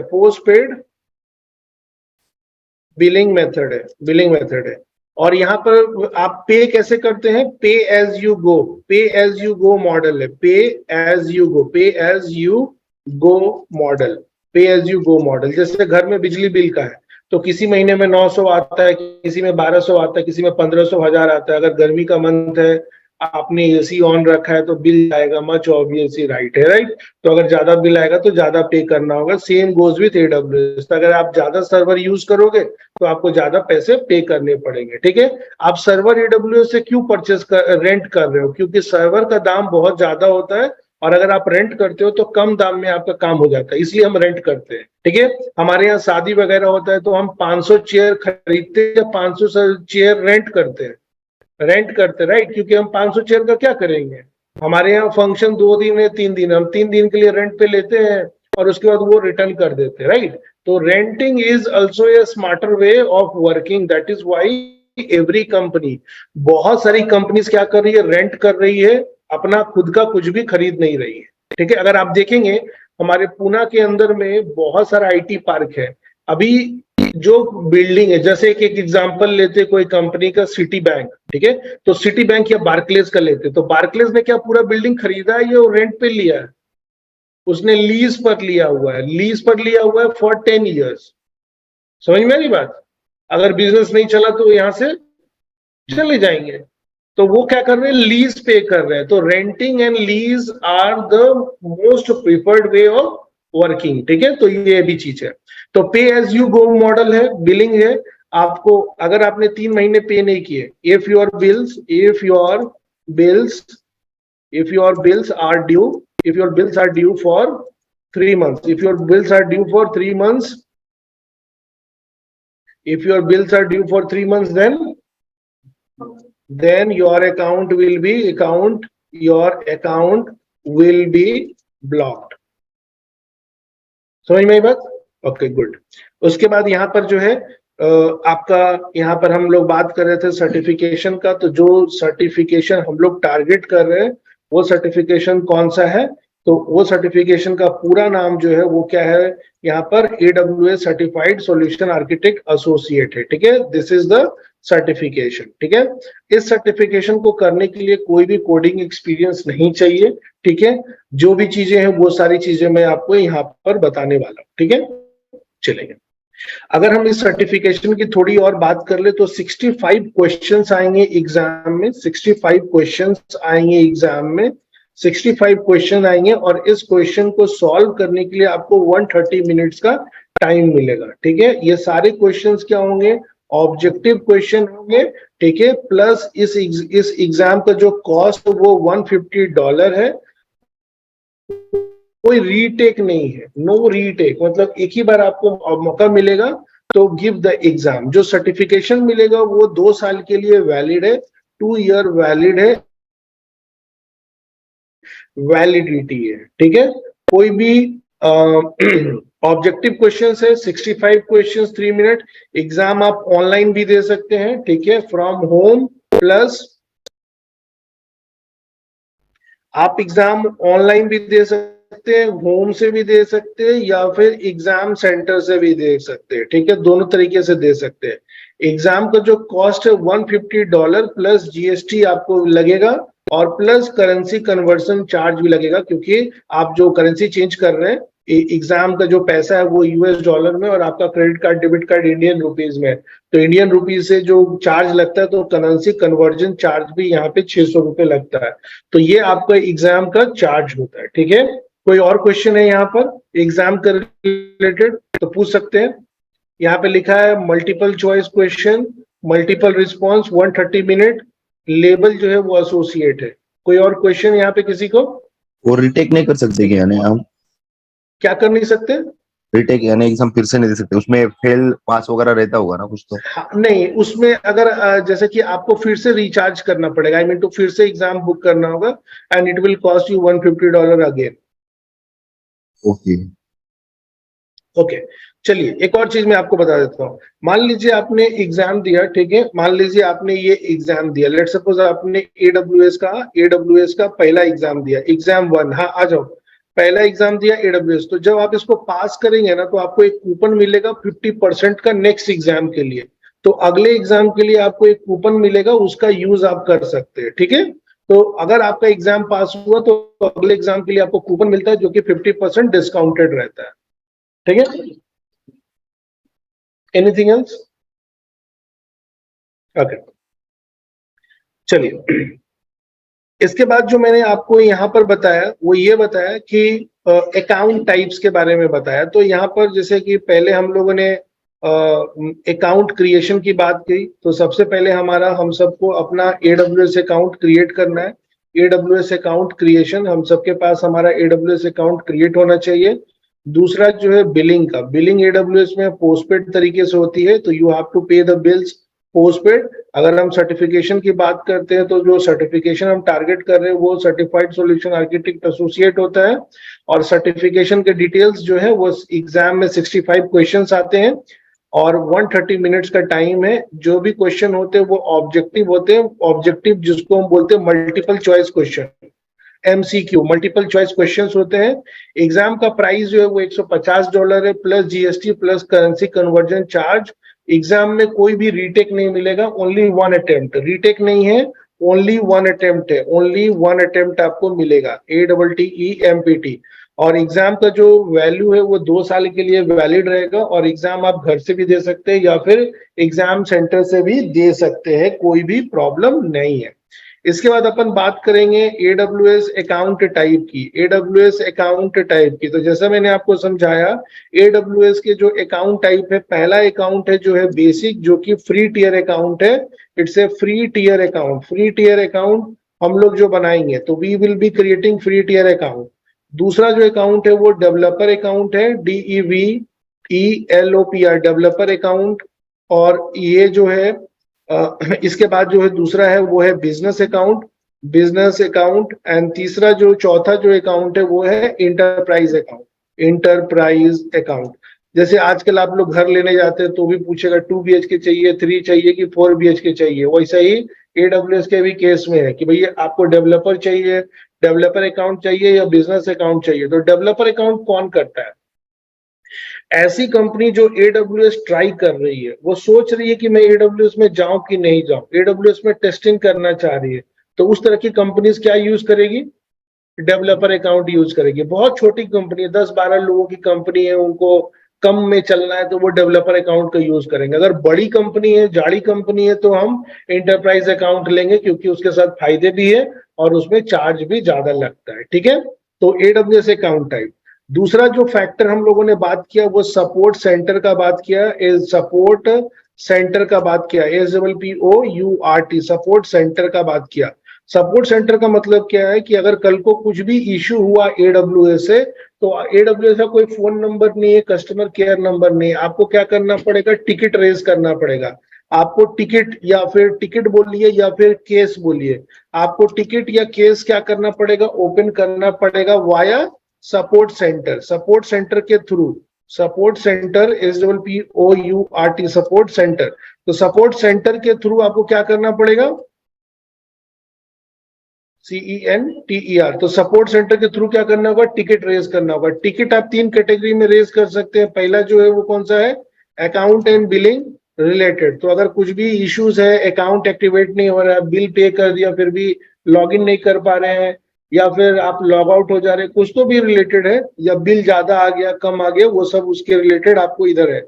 है। और यहाँ पर आप पे कैसे करते हैं, पे एज यू गो मॉडल है, पे एज यू गो मॉडल। जैसे घर में बिजली बिल का है तो किसी महीने में 900 आता है, किसी में 1200 आता है, किसी में 1500, 1000 आता है। अगर गर्मी का मंथ है, आपने एसी ऑन रखा है तो बिल आएगा, मच ऑब्वियसली राइट है, राइट। तो अगर ज्यादा बिल आएगा तो ज्यादा पे करना होगा। सेम गोज विथ AWS, अगर आप ज्यादा सर्वर यूज करोगे तो आपको ज्यादा पैसे पे करने पड़ेंगे, ठीक है। आप सर्वर AWS से क्यों रेंट कर रहे हो, क्योंकि सर्वर का दाम बहुत ज्यादा होता है और अगर आप रेंट करते हो तो कम दाम में आपका काम हो जाता है, इसलिए हम रेंट करते हैं, ठीक है। हमारे यहाँ शादी वगैरह होता है तो हम 500 चेयर खरीदते हैं या 500 चेयर रेंट करते हैं, राइट, क्योंकि हम 500 चेयर का क्या करेंगे। हमारे यहाँ फंक्शन 2 दिन है, 3 दिन, हम 3 दिन के लिए रेंट पे लेते हैं और उसके बाद वो रिटर्न कर देते हैं, राइट। तो renting is also a smarter way of working, that is why every company, बहुत सारी कंपनीज क्या कर रही है, रेंट कर रही है, अपना खुद का कुछ भी खरीद नहीं रही है, ठीक है। अगर आप देखेंगे हमारे पुणे के अंदर में बहुत सारा IT पार्क है। अभी जो बिल्डिंग है, जैसे एक एग्जांपल लेते कोई कंपनी का, सिटी बैंक, ठीक है, तो सिटी बैंक या बार्कलेज का लेते, तो बार्कलेज ने क्या पूरा बिल्डिंग खरीदा है या रेंट पे लिया है, उसने लीज पर लिया हुआ है फॉर 10 ईयर्स। समझ में आई बात। अगर बिजनेस नहीं चला तो यहां से चले जाएंगे, तो वो क्या कर रहे हैं, लीज पे कर रहे हैं। तो renting and lease are the most preferred way of working, ठीक है। तो ये भी चीज है। तो pay as you go model है, बिलिंग है। आपको अगर आपने 3 महीने पे नहीं किए, if your bills are due for 3 months, if your bills are due for 3 months, then your account will be blocked। समझ में आई बात, ओके गुड। उसके बाद यहाँ पर जो है आपका, यहाँ पर हम लोग बात कर रहे थे सर्टिफिकेशन का। तो जो सर्टिफिकेशन हम लोग टारगेट कर रहे हैं वो सर्टिफिकेशन कौन सा है, तो वो सर्टिफिकेशन का पूरा नाम जो है वो क्या है, यहाँ पर AWS certified solution architect associate है, ठीक है। दिस इज द सर्टिफिकेशन, ठीक है। इस सर्टिफिकेशन को करने के लिए कोई भी कोडिंग एक्सपीरियंस नहीं चाहिए, ठीक है। जो भी चीजें हैं वो सारी चीजें मैं आपको यहाँ पर बताने वाला हूँ, ठीक है। चलेंगे, अगर हम इस सर्टिफिकेशन की थोड़ी और बात कर ले तो 65 क्वेश्चंस आएंगे एग्जाम में, 65 क्वेश्चंस आएंगे एग्जाम में, 65 क्वेश्चन आएंगे और इस क्वेश्चन को सॉल्व करने के लिए आपको 130 मिनट्स का टाइम मिलेगा, ठीक है। ये सारे क्वेश्चंस क्या होंगे, ऑब्जेक्टिव क्वेश्चन होंगे, ठीक है। प्लस इस एग्जाम का जो कॉस्ट वो $150 है, कोई रीटेक नहीं है, नो रीटेक, मतलब एक ही बार आपको मौका मिलेगा तो गिव द एग्जाम। जो सर्टिफिकेशन मिलेगा वो 2 साल के लिए वैलिड है, 2 ईयर वैलिड है, वैलिडिटी है, ठीक है। कोई भी ऑब्जेक्टिव क्वेश्चंस है, 65 क्वेश्चंस 3 मिनट। एग्जाम आप ऑनलाइन भी दे सकते हैं, ठीक है, फ्रॉम होम, प्लस आप एग्जाम ऑनलाइन भी दे सकते हैं, होम से भी दे सकते हैं, या फिर एग्जाम सेंटर से भी दे सकते हैं, ठीक है, दोनों तरीके से दे सकते हैं। एग्जाम का जो कॉस्ट है $150 प्लस जीएसटी आपको लगेगा और प्लस करेंसी कन्वर्सन चार्ज भी लगेगा, क्योंकि आप जो करेंसी चेंज कर रहे हैं, एग्जाम का जो पैसा है वो यूएस डॉलर में और आपका credit card debit card Indian rupees में, तो इंडियन रुपीज से जो चार्ज लगता है तो करेंसी कन्वर्जन चार्ज भी यहाँ पे 600 रुपए लगता है। तो ये आपका एग्जाम का चार्ज होता है, ठीक है। कोई और क्वेश्चन है यहाँ पर एग्जाम के रिलेटेड तो पूछ सकते हैं। यहाँ पे लिखा है multiple choice question, multiple response, 130 minute, label जो है वो एसोसिएट है। कोई और क्वेश्चन यहाँ पे किसी को? वो रिटेक नहीं कर सकते क्या, यानी हम क्या कर नहीं सकते? रिटेक यानी एग्जाम फिर से नहीं दे सकते, उसमें फेल पास वगैरह रहता होगा ना कुछ तो? हाँ, नहीं, उसमें अगर जैसे कि आपको फिर से रिचार्ज करना पड़ेगा, आई मीन टू फिर से एग्जाम बुक करना होगा and it will cost you $150 again. Okay okay, चलिए एक और चीज मैं आपको बता देता हूँ। मान लीजिए आपने एग्जाम दिया, ठीक है, मान लीजिए आपने ये एग्जाम दिया, लेट सपोज आपने एडब्ल्यूएस का पहला एग्जाम दिया, एग्जाम 1, हाँ आ जाओ, पहला एग्जाम दिया एडब्ल्यूएस। तो जब आप इसको पास करेंगे ना तो आपको एक कूपन मिलेगा 50% का नेक्स्ट एग्जाम के लिए। तो अगले एग्जाम के लिए आपको एक कूपन मिलेगा, उसका यूज आप कर सकते हैं, ठीक है। तो अगर आपका एग्जाम पास हुआ तो अगले एग्जाम के लिए आपको कूपन मिलता है जो कि 50% डिस्काउंटेड रहता है, ठीक है। Anything else? ओके, चलिए इसके बाद जो मैंने आपको यहाँ पर बताया वो ये बताया कि अकाउंट टाइप्स के बारे में बताया। तो यहाँ पर जैसे कि पहले हम लोगों ने अकाउंट क्रिएशन की बात की, तो सबसे पहले हम सबको अपना AWS अकाउंट क्रिएट करना है। AWS अकाउंट क्रिएशन, हम सबके पास हमारा AWS अकाउंट क्रिएट होना चाहिए। दूसरा जो है बिलिंग का, बिलिंग AWS में पोस्टपेड तरीके से होती है, तो यू हैव टू पे द बिल्स पोस्टपेड। अगर हम सर्टिफिकेशन की बात करते हैं तो जो सर्टिफिकेशन हम टारगेट कर रहे हैं वो सर्टिफाइड सॉल्यूशन आर्किटेक्ट एसोसिएट होता है, और सर्टिफिकेशन के डिटेल्स जो है वो एग्जाम में 65 क्वेश्चंस आते हैं और 130 मिनट्स का टाइम है। जो भी क्वेश्चन होते हैं वो ऑब्जेक्टिव होते हैं, ऑब्जेक्टिव जिसको हम बोलते हैं multiple choice question, MCQ, multiple choice questions होते हैं। एग्जाम का प्राइस जो है वो $150 है plus GST plus currency conversion charge. Exam में कोई भी रीटेक नहीं मिलेगा, ओनली 1 अटेम्प्ट, रीटेक नहीं है, ओनली 1 अटेम्प्ट है, ओनली 1 अटेम्प्ट आपको मिलेगा, ATTEMPT। और एग्जाम का जो वैल्यू है वो 2 साल के लिए वैलिड रहेगा, और एग्जाम आप घर से भी दे सकते हैं या फिर एग्जाम सेंटर से भी दे सकते हैं, कोई भी प्रॉब्लम नहीं है। इसके बाद अपन बात करेंगे AWS अकाउंट टाइप की, AWS अकाउंट टाइप की। तो जैसा मैंने आपको समझाया, AWS के जो अकाउंट टाइप है, पहला अकाउंट है जो है बेसिक, जो कि फ्री टियर अकाउंट है, it's a free tier account. Free tier account हम लोग जो बनाएंगे तो we will be creating free tier account. दूसरा जो अकाउंट है वो डेवलपर अकाउंट है, DEVELOPR, डेवलपर अकाउंट। और ये जो है इसके बाद जो है दूसरा है वो है business account, business account. And तीसरा जो चौथा जो अकाउंट है वो है इंटरप्राइज अकाउंट, इंटरप्राइज अकाउंट। जैसे आजकल आप लोग घर लेने जाते हैं तो भी पूछेगा 2 BHK चाहिए, 3 चाहिए कि 4 BHK चाहिए। वैसा ही AWS के भी केस में है कि भैया आपको डेवलपर चाहिए, डेवलपर अकाउंट चाहिए या बिजनेस अकाउंट चाहिए। तो डेवलपर अकाउंट कौन करता है? ऐसी कंपनी जो AWS ट्राई कर रही है, वो सोच रही है कि मैं AWS में जाऊं कि नहीं जाऊं, AWS में टेस्टिंग करना चाह रही है, तो उस तरह की कंपनीज क्या यूज करेगी? डेवलपर अकाउंट यूज करेगी। बहुत छोटी कंपनी है, 10-12 लोगों की कंपनी है, उनको कम में चलना है तो वो डेवलपर अकाउंट का यूज करेंगे। अगर बड़ी कंपनी है, जाड़ी कंपनी है, तो हम एंटरप्राइज अकाउंट लेंगे, क्योंकि उसके साथ फायदे भी है और उसमें चार्ज भी ज्यादा लगता है। ठीक है, तो AWS अकाउंट टाइप। दूसरा जो फैक्टर हम लोगों ने बात किया वो सपोर्ट सेंटर का बात किया, इज सपोर्ट सेंटर का बात किया, SPOURT, सपोर्ट सेंटर का बात किया। सपोर्ट सेंटर का मतलब क्या है कि अगर कल को कुछ भी इश्यू हुआ AWS से, तो AWS का कोई फोन नंबर नहीं है, कस्टमर केयर नंबर नहीं है, आपको क्या करना पड़ेगा? टिकट रेज करना पड़ेगा। आपको टिकट या फिर टिकट बोलिए या फिर केस बोलिए, आपको टिकट या केस क्या करना पड़ेगा? ओपन करना पड़ेगा via support centre. Support centre के through, support centre SPOURT, support centre. तो सपोर्ट सेंटर के थ्रू आपको क्या करना पड़ेगा? CENTER। तो सपोर्ट सेंटर के थ्रू क्या करना होगा? टिकट रेज करना होगा। टिकट आप 3 कैटेगरी में रेज कर सकते हैं। पहला जो है वो कौन सा है? Account and billing related. तो अगर कुछ भी इश्यूज है, अकाउंट एक्टिवेट नहीं हो रहा है, बिल पे कर दिया फिर भी लॉगिन नहीं कर पा रहे हैं, या फिर आप लॉग आउट हो जा रहे हैं, कुछ तो भी रिलेटेड है, या बिल ज्यादा आ गया कम आ गया, वो सब उसके रिलेटेड आपको इधर है।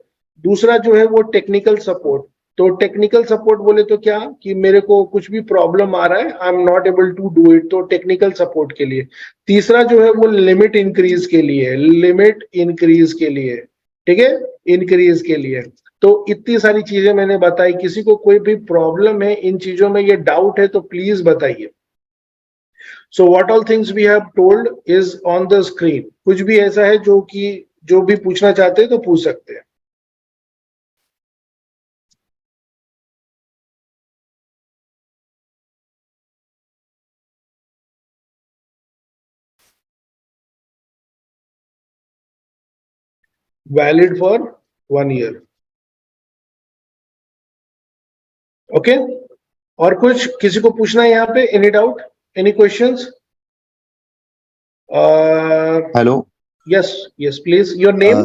दूसरा जो है वो टेक्निकल सपोर्ट। तो टेक्निकल सपोर्ट बोले तो क्या कि मेरे को कुछ भी प्रॉब्लम आ रहा है, I am not able to do it, तो टेक्निकल सपोर्ट के लिए। तीसरा जो है वो लिमिट इंक्रीज के लिए, लिमिट इंक्रीज के लिए। ठीक है, इंक्रीज के लिए। तो इतनी सारी चीजें मैंने बताई। किसी को कोई भी प्रॉब्लम है इन चीजों में, ये डाउट है, तो प्लीज बताइए। So what all things we have told is on the screen. कुछ भी ऐसा है जो भी पूछना चाहते हैं तो पूछ सकते हैं। Valid for 1 year. ओके, और कुछ किसी को पूछना है यहाँ पे? Any doubt, any questions? Hello. Yes, yes please, your name?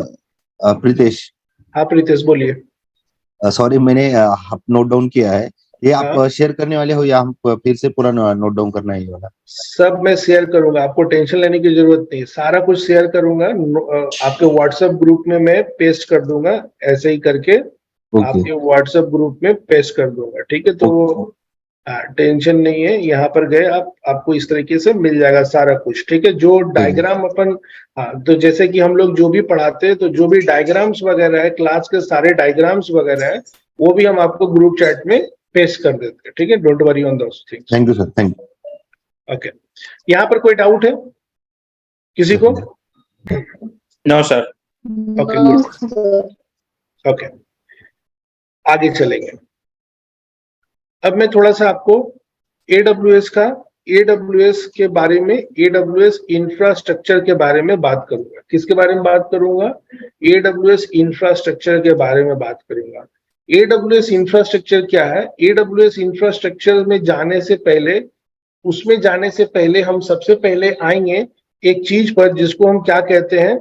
Pritesh. हाँ प्रीतेश, बोलिए। सॉरी, मैंने नोट डाउन किया है। ये आप हाँ, शेयर करने वाले हो या हम फिर से पूरा नोट डाउन करना है ये वाला? सब मैं शेयर करूंगा, आपको टेंशन लेने की जरूरत नहीं, सारा कुछ शेयर करूंगा। आपके व्हाट्सएप ग्रुप में मैं पेस्ट कर दूंगा, ऐसे ही करके ओके आपके व्हाट्सएप ग्रुप में पेस्ट कर दूंगा। ठीक है, तो ओके टेंशन नहीं है, यहाँ पर गए आप, आपको इस तरीके से मिल जाएगा सारा कुछ। ठीक है, जो ठीक है। डायग्राम अपन, हाँ, तो जैसे कि हम लोग जो भी पढ़ाते हैं, तो जो भी डायग्राम्स वगैरह है, क्लास के सारे डायग्राम्स वगैरह है, वो भी हम आपको ग्रुप चैट में पेस्ट कर देते हैं। ठीक है, don't worry on those things. Thank you sir, thank okay, यहाँ पर कोई डाउट है किसी को? You. No, sir. Okay, good. Okay, आगे चलेंगे। अब मैं थोड़ा सा आपको AWS के बारे में, AWS इंफ्रास्ट्रक्चर के बारे में बात करूंगा। किसके बारे में बात करूंगा? AWS इंफ्रास्ट्रक्चर के बारे में बात करूंगा। AWS इंफ्रास्ट्रक्चर क्या है? AWS इंफ्रास्ट्रक्चर में जाने से पहले, उसमें जाने से पहले हम सबसे पहले आएंगे एक चीज पर, जिसको हम क्या कहते हैं?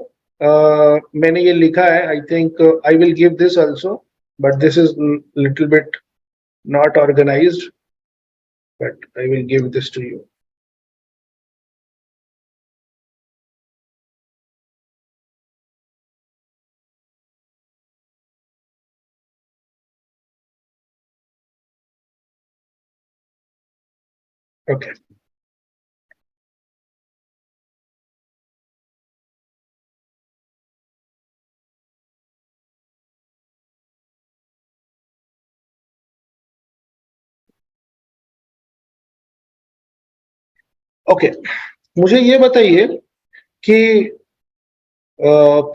मैंने ये लिखा है, I think I will give this also, but this is little bit not organized, but I will give this to you. Okay. Okay. मुझे ये बताइए कि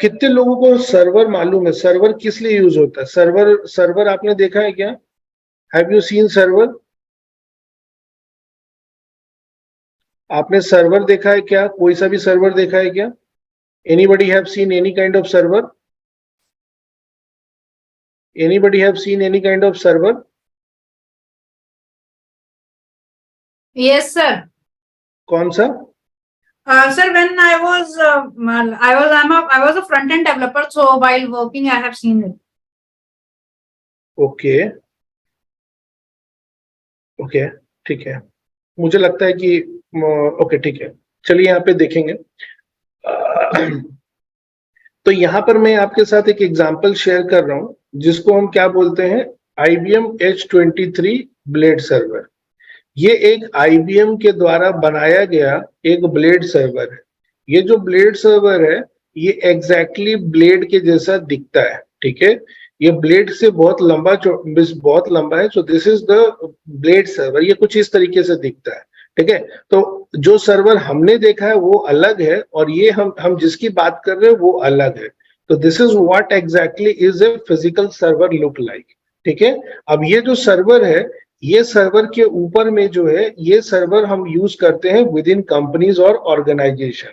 कितने लोगों को सर्वर मालूम है? सर्वर किस लिए यूज होता है? सर्वर आपने देखा है क्या? Have you seen server? आपने सर्वर देखा है क्या? कोई सा भी सर्वर देखा है क्या? Anybody have seen any kind of server? Anybody have seen any kind of server? Yes, sir. कौन सा? Sir, when I was a front-end developer, so while working, I have seen it. Okay okay, ठीक है, मुझे लगता है कि okay ठीक है, चलिए यहाँ पे देखेंगे। तो यहाँ पर मैं आपके साथ एक एग्जांपल शेयर कर रहा हूँ जिसको हम क्या बोलते हैं, IBM H23 ब्लेड सर्वर। ये एक IBM के द्वारा बनाया गया एक ब्लेड सर्वर है। ये जो ब्लेड सर्वर है ये एग्जैक्टली ब्लेड के जैसा दिखता है, ठीक है, ये ब्लेड से बहुत लंबा है। सो this is the blade server, ये कुछ इस तरीके से दिखता है, ठीक है। तो जो सर्वर हमने देखा है वो अलग है और ये हम जिसकी बात कर रहे हैं वो अलग है। तो this is what exactly is a physical server look like, ठीक है। अब ये जो सर्वर है, ये सर्वर के ऊपर में जो है, ये सर्वर हम यूज करते हैं विद इन कंपनीज और ऑर्गेनाइजेशन।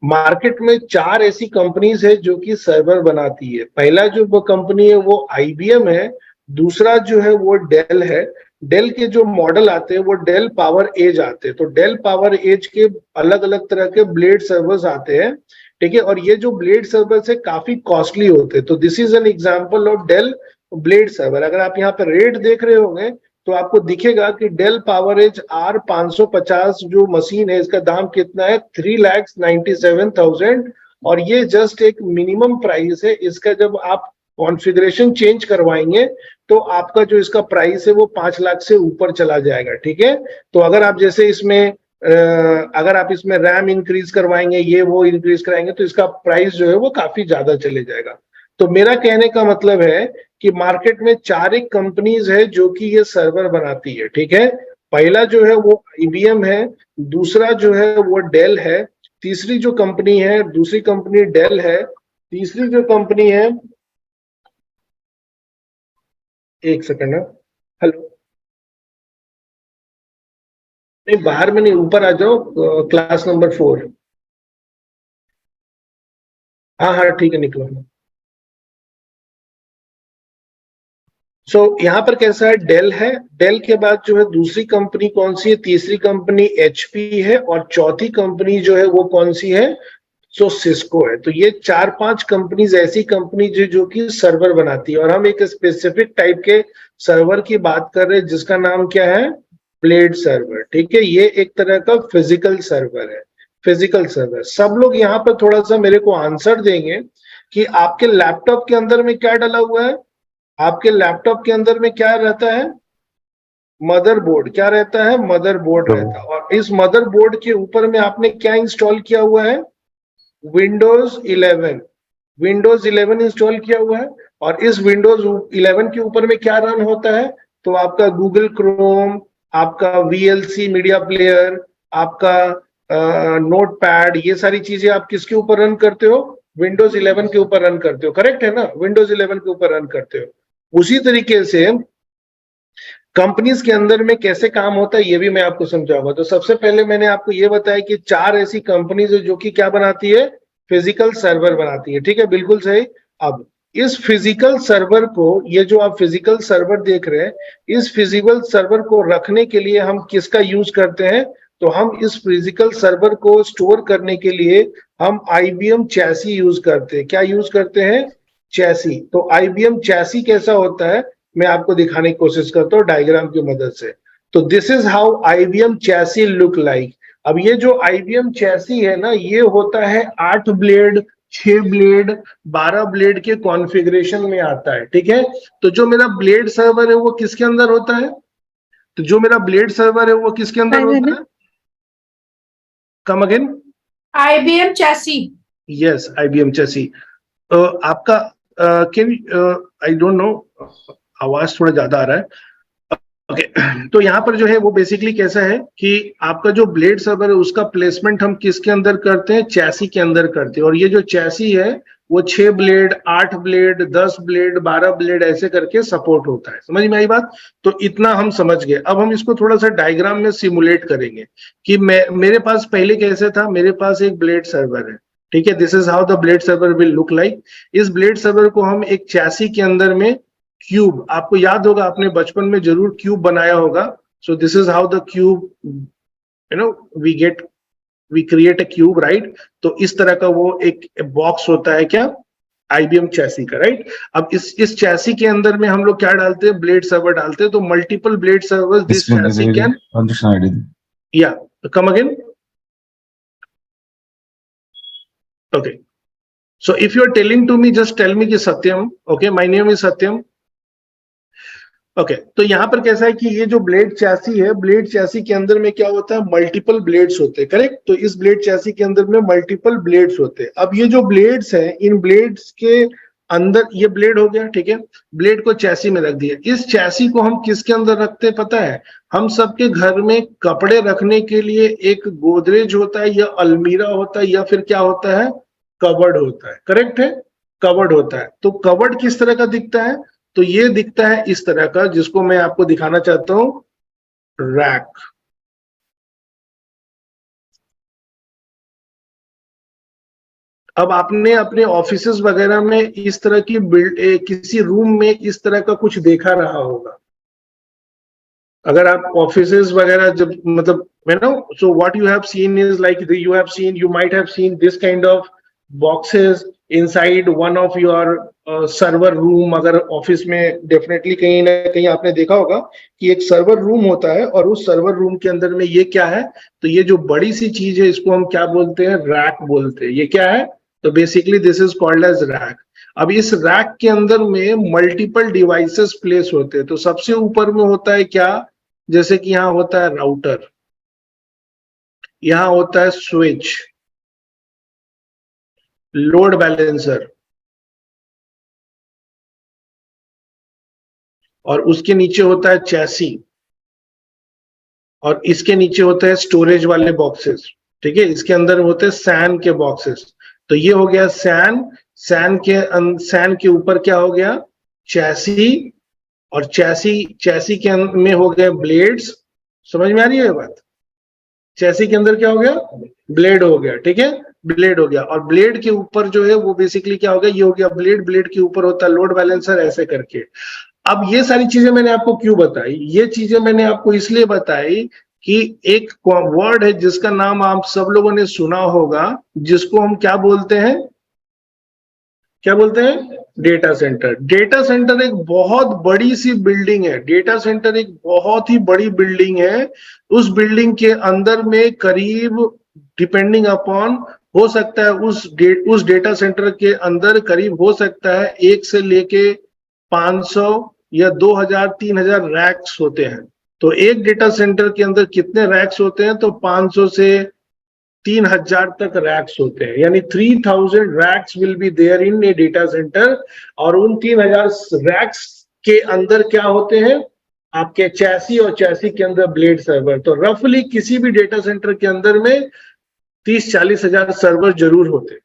मार्केट में 4 ऐसी कंपनीज है जो कि सर्वर बनाती है। पहला जो वो कंपनी है वो IBM है, दूसरा जो है वो डेल है। डेल के जो मॉडल आते हैं वो डेल पावर एज आते हैं। तो डेल पावर एज के अलग अलग तरह के ब्लेड सर्वर्स आते हैं, ठीक है, और ये जो ब्लेड सर्वर्स है काफी कॉस्टली होते हैं। तो this is an example of Dell blade server. अगर आप यहाँ पे रेट देख रहे होंगे तो आपको दिखेगा कि डेल पावर एज R550 जो मशीन है इसका दाम कितना है, 3,97,000, और ये जस्ट एक मिनिमम प्राइस है। इसका जब आप कॉन्फ़िगरेशन चेंज करवाएंगे तो आपका जो इसका प्राइस है वो 5 लाख से ऊपर चला जाएगा, ठीक है। तो अगर आप जैसे इसमें अगर आप इसमें रैम इंक्रीज करवाएंगे, ये वो इंक्रीज कराएंगे, तो इसका प्राइस जो है वो काफी ज्यादा चले जाएगा। तो मेरा कहने का मतलब है कि मार्केट में 4 एक कंपनीज है जो कि ये सर्वर बनाती है, ठीक है। पहला जो है वो IBM है, दूसरा जो है वो डेल है, तीसरी जो कंपनी है, दूसरी कंपनी डेल है, तीसरी जो कंपनी है, एक सेकंड, हेलो, नहीं बाहर में नहीं, ऊपर आ जाओ, क्लास नंबर 4। हाँ हाँ ठीक है, निकलो। सो यहाँ पर कैसा है, डेल है, डेल के बाद जो है दूसरी कंपनी कौन सी है, तीसरी कंपनी HP है, और चौथी कंपनी जो है वो कौन सी है, सो सिस्को है। तो ये 4-5 कंपनीज ऐसी कंपनी जो कि सर्वर बनाती है, और हम एक स्पेसिफिक टाइप के सर्वर की बात कर रहे हैं जिसका नाम क्या है, ब्लेड सर्वर, ठीक है। ये एक तरह का फिजिकल सर्वर है, फिजिकल सर्वर। सब लोग यहाँ पर थोड़ा सा मेरे को आंसर देंगे कि आपके लैपटॉप के अंदर में क्या डला हुआ है, आपके लैपटॉप के अंदर में क्या रहता है, मदरबोर्ड। क्या रहता है, मदरबोर्ड रहता है। और इस मदरबोर्ड के ऊपर में आपने क्या इंस्टॉल किया हुआ है, विंडोज 11, विंडोज 11 इंस्टॉल किया हुआ है। और इस विंडोज 11 के ऊपर में क्या रन होता है, तो आपका गूगल क्रोम, आपका VLC मीडिया प्लेयर, आपका नोटपैड, ये सारी चीजें आप किसके ऊपर रन करते हो, विंडोज 11 के ऊपर रन करते हो, करेक्ट है ना, विंडोज 11 के ऊपर रन करते हो। उसी तरीके से कंपनीज के अंदर में कैसे काम होता है ये भी मैं आपको समझाऊंगा। तो सबसे पहले मैंने आपको ये बताया कि 4 ऐसी कंपनीज है जो कि क्या बनाती है, फिजिकल सर्वर बनाती है, ठीक है, बिल्कुल सही। अब इस फिजिकल सर्वर को, ये जो आप फिजिकल सर्वर देख रहे हैं, इस फिजिकल सर्वर को रखने के लिए हम किसका यूज करते हैं, तो हम इस फिजिकल सर्वर को स्टोर करने के लिए हम IBM चैसी यूज करते हैं। क्या यूज करते हैं, चैसी। तो IBM चैसी कैसा होता है मैं आपको दिखाने की कोशिश करता हूँ डायग्राम की मदद से। तो this is how IBM chassis look like. अब ये जो IBM चैसी है ना, ये होता है 8 ब्लेड, 6 ब्लेड, 12 ब्लेड के कॉन्फ़िगरेशन में आता है, ठीक है। तो जो मेरा ब्लेड सर्वर है वो किसके अंदर होता है, तो जो मेरा ब्लेड सर्वर है वो किसके अंदर होता है, come again, IBM chassis. Yes, IBM chassis. आपका कैन, आई डोंट नो, आवाज थोड़ा ज्यादा आ रहा है, ओके। तो यहाँ पर जो है वो बेसिकली कैसा है कि आपका जो ब्लेड सर्वर है उसका प्लेसमेंट हम किसके अंदर करते हैं, चैसी के अंदर करते हैं। और ये जो चैसी है वो 6 ब्लेड, 8 ब्लेड, 10 ब्लेड, 12 ब्लेड ऐसे करके सपोर्ट होता है। समझ में आई बात, तो इतना हम समझ गए। अब हम इसको थोड़ा सा डायग्राम में सिमुलेट करेंगे कि मेरे पास पहले कैसे था, मेरे पास एक ब्लेड सर्वर है, ठीक है, this is how the blade server will look like. इस ब्लेड सर्वर को हम एक चैसी के अंदर में क्यूब, आपको याद होगा आपने बचपन में जरूर क्यूब बनाया होगा, so this is how the cube, we get we create a cube, right? तो इस तरह का वो एक बॉक्स होता है क्या, IBM चैसी का, राइट? अब इस चैसी के अंदर में हम लोग क्या डालते हैं, ब्लेड सर्वर डालते हैं। तो multiple blade servers this chassis can, या come again, okay, so if you are telling to me, just tell me कि सत्यम, okay, my name is Satyam, okay, तो यहाँ पर कैसा है कि ये जो ब्लेड चैसी है, ब्लेड चैसी के अंदर में क्या होता है, मल्टीपल ब्लेड्स होते हैं, करेक्ट? तो इस ब्लेड चैसी के अंदर में मल्टीपल ब्लेड्स होते हैं। अब ये जो ब्लेड्स हैं, इन ब्लेड्स के अंदर, ये ब्लेड हो गया, ठीक है, ब्लेड को चैसी में रख दिया। इस चैसी को हम किसके अंदर रखते हैं पता है? हम सबके घर में कपड़े रखने के लिए एक गोदरेज होता है, या अलमीरा होता है, या फिर क्या होता है, कवर्ड होता है, करेक्ट है, कवर्ड होता है। तो कवर्ड किस तरह का दिखता है? तो ये दिखता है इस तरह का, जिसको मैं आपको दिखाना चाहता हूं, रैक। अब आपने अपने ऑफिसेस वगैरह में इस तरह की किसी रूम में इस तरह का कुछ देखा रहा होगा, अगर आप ऑफिसेस वगैरह जब मतलब you know, so what you have seen is like you might have seen this kind of boxes inside one of your server room। अगर ऑफिस में डेफिनेटली कहीं ना कहीं आपने देखा होगा कि एक सर्वर रूम होता है, और उस सर्वर रूम के अंदर में ये क्या है, तो ये जो बड़ी सी चीज है इसको हम क्या बोलते हैं, रैक बोलते हैं। ये क्या है? तो basically this is called as rack. अब इस रैक के अंदर में मल्टीपल डिवाइसेस प्लेस होते हैं। तो सबसे ऊपर में होता है क्या, जैसे कि यहाँ होता है राउटर, यहाँ होता है स्विच, लोड बैलेंसर, और उसके नीचे होता है चैसी, और इसके नीचे होते हैं स्टोरेज वाले बॉक्सेस, ठीक है? इसके अंदर होते हैं सैन के बॉक्सेस। तो ये हो गया सैन, सैन के ऊपर क्या हो गया, चैसी, और चैसी के में हो गए ब्लेड्स। समझ में आ रही है ये बात? चैसी के अंदर क्या हो गया, ब्लेड हो गया, ठीक है, ब्लेड हो गया। और ब्लेड के ऊपर जो है वो बेसिकली क्या हो गया, ये हो गया ब्लेड, ब्लेड के ऊपर होता है लोड बैलेंसर, ऐसे करके। अब ये सारी चीजें मैंने आपको क्यों बताई? ये चीजें मैंने आपको इसलिए बताई कि एक वर्ड है जिसका नाम आप सब लोगों ने सुना होगा, जिसको हम क्या बोलते हैं, क्या बोलते हैं, डेटा सेंटर। डेटा सेंटर एक बहुत बड़ी सी बिल्डिंग है, डेटा सेंटर एक बहुत ही बड़ी बिल्डिंग है। उस बिल्डिंग के अंदर में करीब, डिपेंडिंग अपॉन, हो सकता है उस डेटा सेंटर के अंदर करीब हो सकता है 1 से लेके 500 या 2000 3000 रैक्स होते हैं। तो एक डेटा सेंटर के अंदर कितने रैक्स होते हैं? तो 500 से 3000 तक रैक्स होते हैं, यानी 3000 racks will be there in a data center. और उन 3000 रैक्स के अंदर क्या होते हैं, आपके चैसी, और चैसी के अंदर ब्लेड सर्वर। तो रफली किसी भी डेटा सेंटर के अंदर में 30-40 हजार सर्वर जरूर होते हैं,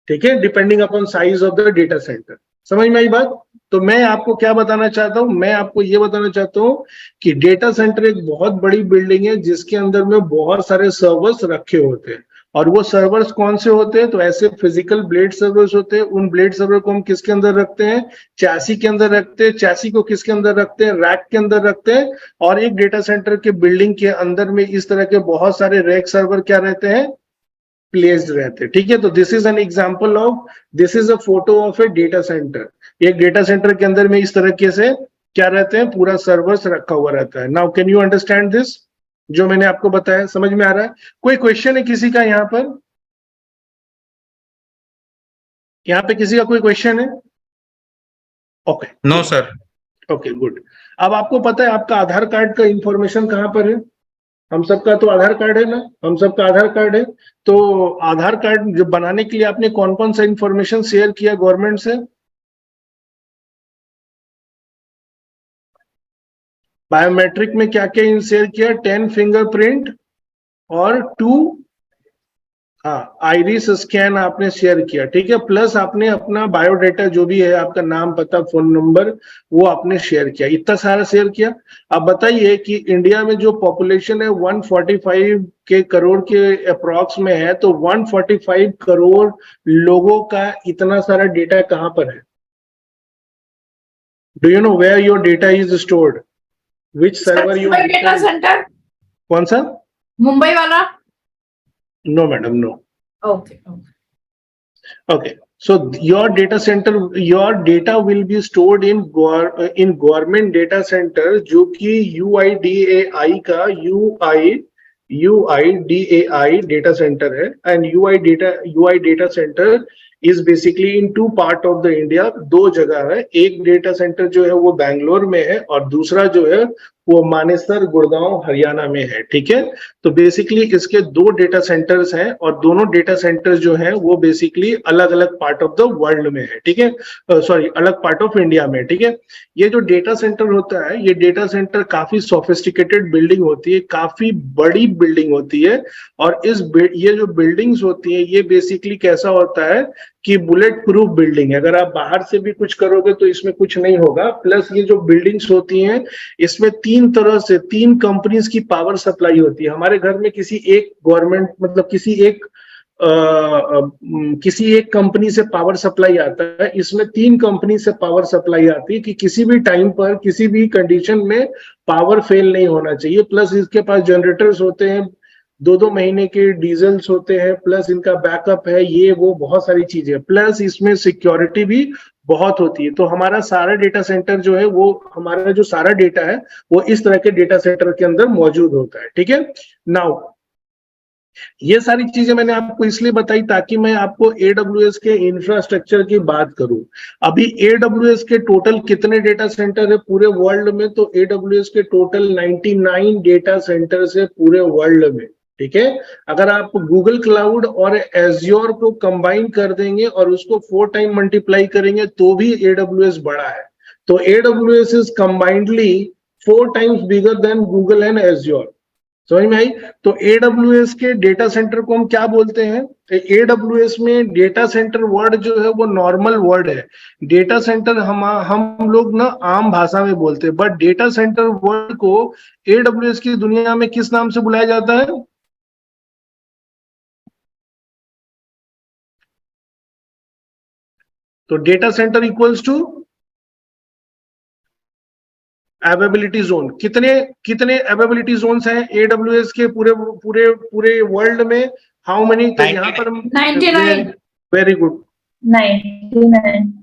ठीक है, depending upon size of the data centre. समझ में आई बात? तो मैं आपको क्या बताना चाहता हूं, मैं आपको ये बताना चाहता हूं कि डेटा सेंटर एक बहुत बड़ी बिल्डिंग है जिसके अंदर में बहुत सारे सर्वर्स रखे होते हैं। और वो सर्वर्स कौन से होते हैं? तो ऐसे फिजिकल ब्लेड सर्वर्स होते हैं। उन ब्लेड सर्वर को हम किसके अंदर रखते हैं? चैसी के अंदर रखते हैं। चैसी को किसके अंदर रखते हैं? रैक के अंदर रखते हैं। और एक डेटा सेंटर के बिल्डिंग के अंदर में इस तरह के बहुत सारे रैक सर्वर क्या रहते हैं, प्लेस्ड रहते हैं, ठीक है। तो this is an example of, this is a photo of A data centre. एक डेटा सेंटर के अंदर में इस तरीके से क्या रहते हैं, पूरा सर्वर्स रखा हुआ रहता है। Now can you understand this? जो मैंने आपको बताया समझ में आ रहा है? कोई क्वेश्चन है किसी का यहाँ पर? यहाँ पे किसी का कोई क्वेश्चन है? Okay, no sir. Okay, good. अब आपको पता है आपका आधार कार्ड का इंफॉर्मेशन कहाँ पर है? हम सबका तो आधार कार्ड है ना, हम सबका आधार कार्ड है। तो आधार कार्ड जो बनाने के लिए आपने कौन कौन सा इंफॉर्मेशन शेयर किया गवर्नमेंट से? बायोमेट्रिक में क्या क्या शेयर किया? 10 फिंगरप्रिंट और 2 आइरिस स्कैन आपने शेयर किया, ठीक है। प्लस आपने अपना बायोडाटा जो भी है, आपका नाम, पता, फोन नंबर, वो आपने शेयर किया। इतना सारा शेयर किया। अब बताइए कि इंडिया में जो पॉपुलेशन है 145 के करोड़ के अप्रॉक्स में है, तो 145 करोड़ लोगों का इतना सारा डेटा कहां पर है? Do you know where your data is stored? Which server your data center? कौन सा? मुंबई वाला? No, madam, no. Okay. Okay. So your data center, your data will be stored in government data center, जो कि UIDAI का UIDAI data center है, and UI data center is basically in two part of the India. दो जगह है, एक data center जो है वो बैंगलोर में है और दूसरा जो है वो मानेसर गुड़गांव हरियाणा में है, ठीक है। तो बेसिकली इसके दो डेटा सेंटर्स हैं और दोनों डेटा सेंटर्स जो हैं वो बेसिकली अलग अलग पार्ट ऑफ द वर्ल्ड में है, ठीक है, सॉरी अलग पार्ट ऑफ इंडिया में, ठीक है। ये जो डेटा सेंटर होता है, ये डेटा सेंटर काफी सोफिस्टिकेटेड बिल्डिंग होती है, काफी बड़ी बिल्डिंग होती है। और ये जो बिल्डिंग्स होती है ये बेसिकली कैसा होता है कि बुलेट प्रूफ बिल्डिंग है, अगर आप बाहर से भी कुछ करोगे तो इसमें कुछ नहीं होगा। प्लस ये जो बिल्डिंग्स होती हैं इसमें तीन कंपनीज की पावर सप्लाई होती है। हमारे घर में किसी एक गवर्नमेंट मतलब किसी एक कंपनी से पावर सप्लाई आता है, इसमें तीन कंपनी से पावर सप्लाई आती है कि किसी भी टाइम पर किसी भी कंडीशन में पावर फेल नहीं होना चाहिए। प्लस इसके पास जनरेटर्स होते हैं, 2-2 महीने के डीजल्स होते हैं, प्लस इनका बैकअप है, ये वो बहुत सारी चीजें, प्लस इसमें सिक्योरिटी भी बहुत होती है। तो हमारा सारा डेटा सेंटर जो है वो हमारा जो सारा डेटा है वो इस तरह के डेटा सेंटर के अंदर मौजूद होता है, ठीक है। नाउ ये सारी चीजें मैंने आपको इसलिए बताई ताकि मैं आपको AWS के इंफ्रास्ट्रक्चर की बात करूं। अभी AWS के टोटल कितने डेटा सेंटर है पूरे वर्ल्ड में, तो AWS के टोटल 99 डेटा सेंटर है पूरे वर्ल्ड में, ठीक है। अगर आप गूगल क्लाउड और एज्योर को कंबाइन कर देंगे और उसको 4 टाइम मल्टीप्लाई करेंगे तो भी AWS बड़ा है। तो AWS is combinedly 4 times bigger than Google and azure, समझ में आई। तो AWS के डेटा सेंटर को हम क्या बोलते हैं, AWS में डेटा सेंटर वर्ड जो है वो नॉर्मल वर्ड है। डेटा सेंटर हम लोग ना आम भाषा में बोलते हैं, बट डेटा सेंटर वर्ड को AWS की दुनिया में किस नाम से बुलाया जाता है? तो data center equals to availability zone. कितने अवेबिलिटी जोन्स हैं AWS के पूरे वर्ल्ड में? How many? यहाँ पर 99. Very good 99.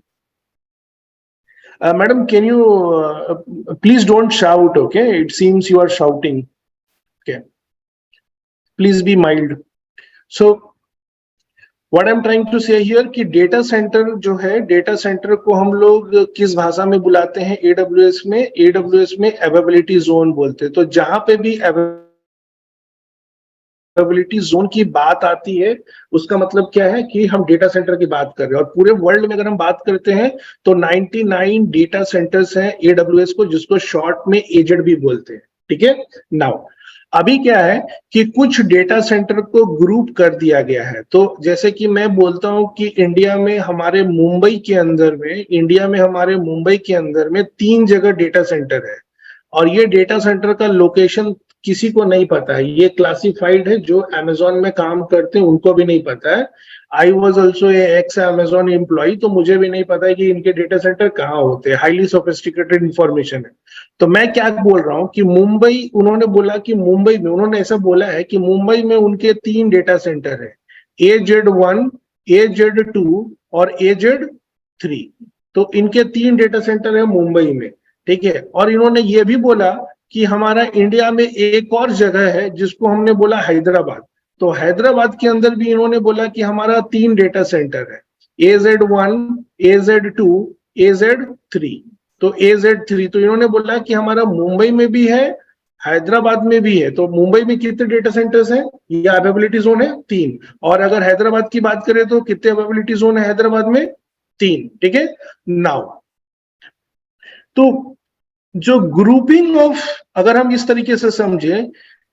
Madam, can you please don't shout, okay? It seems you are shouting. Okay, please be mild. So what I'm trying to say here कि data centre जो है, data centre को हम लोग किस भाषा में बुलाते हैं AWS में अवेबिलिटी जोन बोलते हैं। तो जहां पे भी अवेबिलिटी जोन की बात आती है उसका मतलब क्या है कि हम डेटा सेंटर की बात कर रहे हैं। और पूरे वर्ल्ड में अगर हम बात करते हैं तो 99 डेटा सेंटर्स हैं AWS को, जिसको शॉर्ट में एजेड भी बोलते हैं, ठीक है। नाउ अभी क्या है कि कुछ डेटा सेंटर को ग्रुप कर दिया गया है। तो जैसे कि मैं बोलता हूं कि इंडिया में हमारे मुंबई के अंदर में 3 जगह डेटा सेंटर है और ये डेटा सेंटर का लोकेशन किसी को नहीं पता है, ये क्लासिफाइड है। जो अमेजोन में काम करते हैं उनको भी नहीं पता है। I was also ex Amazon employ, तो मुझे भी नहीं पता है कि इनके डेटा सेंटर कहाँ होते हैं। हाईली सोफिस्टिकेटेड इंफॉर्मेशन है। तो मैं क्या बोल रहा हूँ कि मुंबई, उन्होंने बोला कि मुंबई में, उन्होंने ऐसा बोला है कि मुंबई में उनके 3 डेटा सेंटर है, AZ1, AZ2 और AZ3। तो इनके 3 डेटा सेंटर है मुंबई में, ठीक है। और इन्होंने ये भी बोला कि हमारा इंडिया में एक और जगह है जिसको हमने बोला हैदराबाद। तो हैदराबाद के अंदर भी इन्होंने बोला कि हमारा 3 डेटा सेंटर है, AZ1, AZ2, AZ3। तो AZ3, तो इन्होंने बोला कि हमारा मुंबई में भी है, हैदराबाद में भी है। तो मुंबई में कितने डेटा सेंटर्स हैं? ये अवेबिलिटी जोन है 3। और अगर हैदराबाद की बात करें तो कितने अवेबिलिटी जोन है हैदराबाद में? 3, ठीक है। नाउ तो जो ग्रुपिंग ऑफ, अगर हम इस तरीके से समझे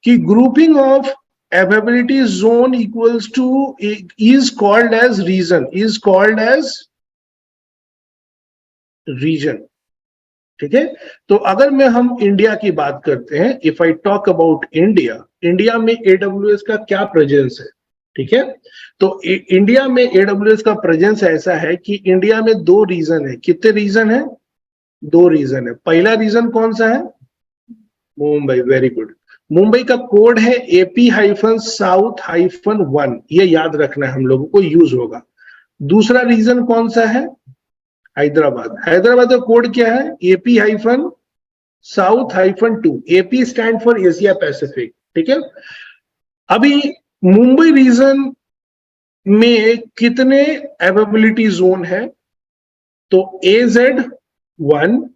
कि grouping of availability zone equals to is called as region, ठीक है। तो अगर हम इंडिया की बात करते हैं, if I talk about India में AWS का क्या प्रेजेंस है, ठीक है। तो इंडिया में AWS का प्रेजेंस ऐसा है कि इंडिया में 2 रीजन है। कितने रीजन है? 2 रीजन है। पहला रीजन कौन सा है? Mumbai, very good. मुंबई का कोड है AP-South-1, ये याद रखना है हम लोगों को, यूज होगा। दूसरा रीजन कौन सा है? हैदराबाद। हैदराबाद का कोड क्या है? AP-South-2। AP stand for Asia Pacific, ठीक है। अभी मुंबई रीजन में कितने अवेबिलिटी जोन है? तो AZ-1,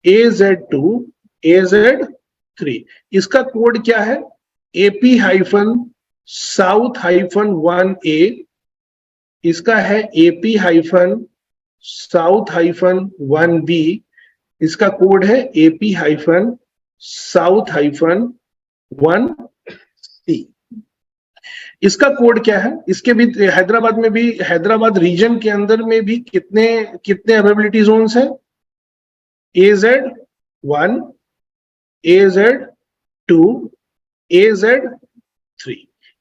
AZ-2, AZ-3। इसका कोड क्या है? AP-South-1A। इसका है AP-South-1B। इसका कोड है AP-South-1C। इसका कोड क्या है? इसके भी हैदराबाद में भी, हैदराबाद रीजन के अंदर में भी कितने कितने अवेबिलिटी जोन्स हैं? AZ-1, AZ-2, AZ-3।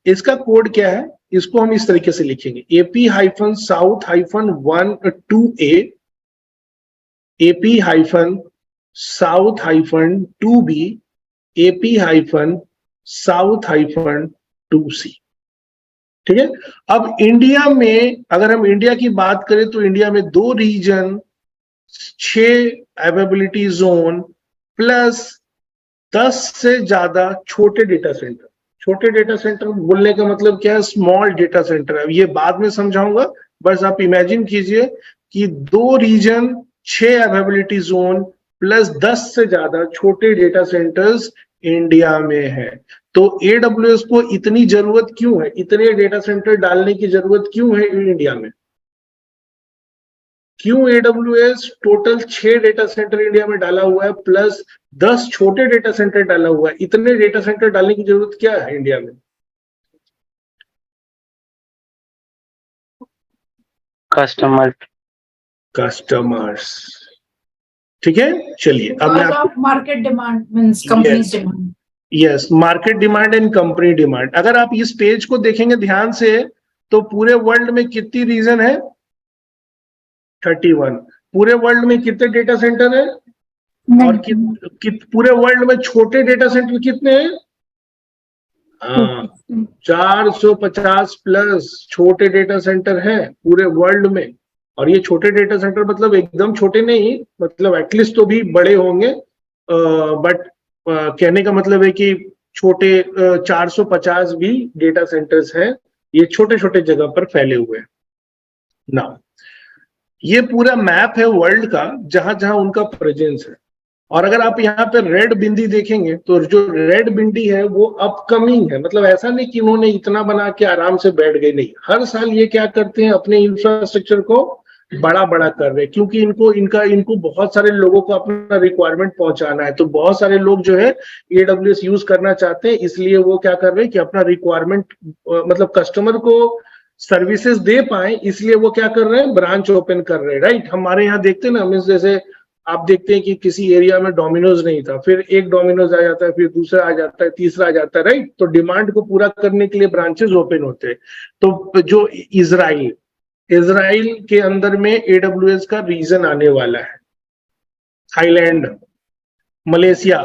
इसका कोड क्या है? इसको हम इस तरीके से लिखेंगे, AP-South-1-2A, AP-South-2B, AP-South-2C। ठीक है। अब इंडिया में अगर हम इंडिया की बात करें तो इंडिया में 2 रीजन, 6 अवेबिलिटी जोन प्लस 10 से ज्यादा छोटे डेटा सेंटर। छोटे डेटा सेंटर बोलने का मतलब क्या है? स्मॉल डेटा सेंटर है। ये बाद में समझाऊंगा, बस आप इमेजिन कीजिए कि 2 रीजन, 6 अवेबिलिटी जोन प्लस 10 से ज्यादा छोटे डेटा सेंटर्स इंडिया में है। तो AWS को इतनी जरूरत क्यों है? इतने डेटा सेंटर डालने की जरूरत क्यों है इंडिया में? क्यों AWS total 6 data centre India में डाला हुआ है प्लस 10 छोटे डेटा सेंटर डाला हुआ है? इतने डेटा सेंटर डालने की जरूरत क्या है इंडिया में? कस्टमर्स। ठीक है, चलिए अब मैं market demand means companies demand. Yes, market demand and company demand. अगर आप इस पेज को देखेंगे ध्यान से तो पूरे वर्ल्ड में कितनी रीजन है? 31। पूरे वर्ल्ड में कितने डेटा सेंटर है? और पूरे वर्ल्ड में छोटे डेटा सेंटर कितने हैं? 450 प्लस छोटे डेटा सेंटर हैं पूरे वर्ल्ड में। और ये छोटे डेटा सेंटर मतलब एकदम छोटे नहीं, मतलब एटलीस्ट तो भी बड़े होंगे, बट कहने का मतलब है कि छोटे 450 भी डेटा सेंटर्स हैं। ये छोटे छोटे जगह पर फैले हुए हैं। नाउ ये पूरा मैप है वर्ल्ड का, जहां जहां उनका प्रेजेंस है। और अगर आप यहाँ पे रेड बिंदी देखेंगे तो जो रेड बिंदी है वो अपकमिंग है। मतलब ऐसा नहीं कि उन्होंने इतना बना के आराम से बैठ गए, नहीं। हर साल ये क्या करते हैं? अपने इंफ्रास्ट्रक्चर को बड़ा बड़ा कर रहे हैं, क्योंकि इनको बहुत सारे लोगों को अपना रिक्वायरमेंट पहुंचाना है। तो बहुत सारे लोग जो है AWS यूज करना चाहते हैं, इसलिए वो क्या कर रहे हैं कि अपना रिक्वायरमेंट मतलब कस्टमर को सर्विसेज दे पाए, इसलिए वो क्या कर रहे हैं? ब्रांच ओपन कर रहे हैं, राइट। हमारे यहाँ देखते हैं ना, मीन्स जैसे आप देखते हैं कि किसी एरिया में डोमिनोज नहीं था, फिर एक डोमिनोज आ जाता है, फिर दूसरा आ जाता है, तीसरा आ जाता है, राइट। तो डिमांड को पूरा करने के लिए ब्रांचेस ओपन होते हैं। तो जो इजराइल के अंदर में AWS का रीजन आने वाला है, थाईलैंड, मलेशिया,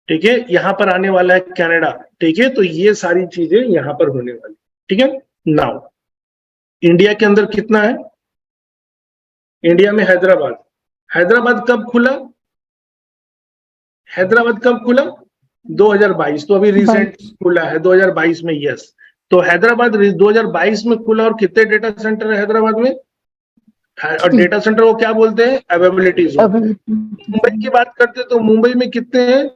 ठीक है, यहां पर आने वाला है कनाडा, ठीक है। तो ये सारी चीजें यहां पर होने वाली, ठीक है। नाउ इंडिया के अंदर कितना है? इंडिया में हैदराबाद कब खुला? हैदराबाद कब खुला? 2022। तो अभी रिसेंट खुला है 2022 में, यस। तो हैदराबाद 2022 में खुला। और कितने डेटा सेंटर है हैदराबाद में? और डेटा सेंटर को क्या बोलते हैं? Availability zone. मुंबई की बात करते हैं तो मुंबई में कितने हैं?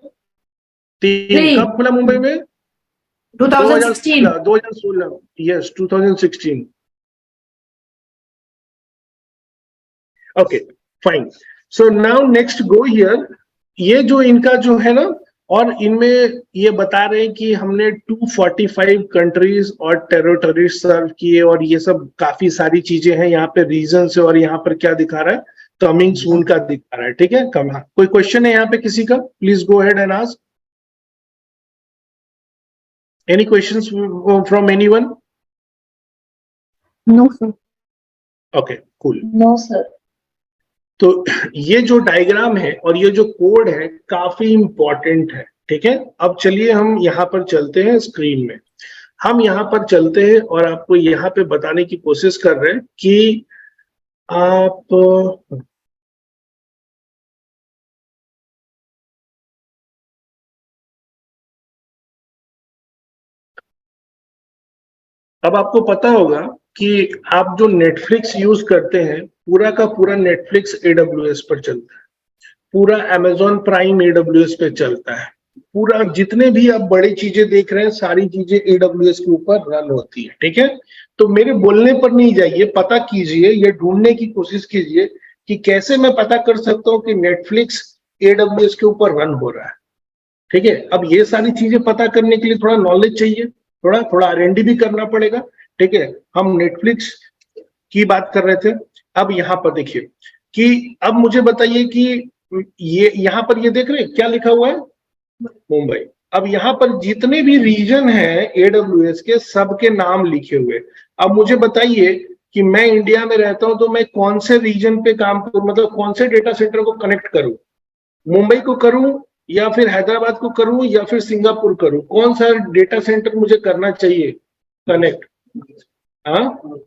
3। कब खुला मुंबई में? 2016। Yes, 2016। Okay, fine. So now next go here. ये जो इनका जो है ना, और इनमें ये बता रहे हैं कि हमने 245 कंट्रीज और टेरिटरी सर्व किए, और ये सब काफी सारी चीजें हैं यहाँ पे रीजन से। और यहाँ पर क्या दिखा रहा है? कमिंग सून का दिखा रहा है, ठीक है। कोई क्वेश्चन है यहाँ पे किसी का? Please go ahead and ask. Any questions from anyone? No sir. Okay, cool. No sir. तो ये जो डायग्राम है और ये जो कोड है काफी इंपॉर्टेंट है, ठीक है, अब चलिए हम यहाँ पर चलते हैं स्क्रीन में, हम यहाँ पर चलते हैं और आपको यहाँ पे बताने की कोशिश कर रहे हैं कि आप अब आपको पता होगा कि आप जो नेटफ्लिक्स यूज करते हैं, पूरा का पूरा नेटफ्लिक्स AWS पर चलता है, पूरा Amazon प्राइम AWS पे चलता है, पूरा जितने भी आप बड़ी चीजें देख रहे हैं सारी चीजें AWS के ऊपर रन होती है। ठीक है, तो मेरे बोलने पर नहीं जाइए, पता कीजिए, ये ढूंढने की कोशिश कीजिए कि कैसे मैं पता कर सकता हूँ कि नेटफ्लिक्स AWS के ऊपर रन हो रहा है। ठीक है, अब ये सारी चीजें पता करने के लिए थोड़ा नॉलेज चाहिए, थोड़ा थोड़ा R&D भी करना पड़ेगा। ठीक है, हम नेटफ्लिक्स की बात कर रहे थे, अब यहाँ पर देखिए कि अब मुझे बताइए कि ये यहाँ पर ये देख रहे हैं क्या लिखा हुआ है, मुंबई। अब यहाँ पर जितने भी रीजन हैं AWS के, सबके नाम लिखे हुए। अब मुझे बताइए कि मैं इंडिया में रहता हूं तो मैं कौन से रीजन पे काम करूं, मतलब कौन से डेटा सेंटर को कनेक्ट करूं, मुंबई को करूं या फिर हैदराबाद को करूं या फिर सिंगापुर करूं, कौन सा डेटा सेंटर मुझे करना चाहिए कनेक्ट? हाँ,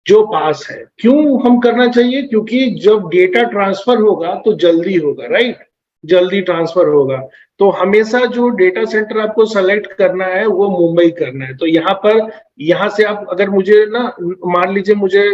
जो पास है। क्यों हम करना चाहिए? क्योंकि जब डेटा ट्रांसफर होगा तो जल्दी होगा, राइट, जल्दी ट्रांसफर होगा। तो हमेशा जो डेटा सेंटर आपको सेलेक्ट करना है वो मुंबई करना है। तो यहाँ पर, यहाँ से आप अगर मुझे ना, मान लीजिए मुझे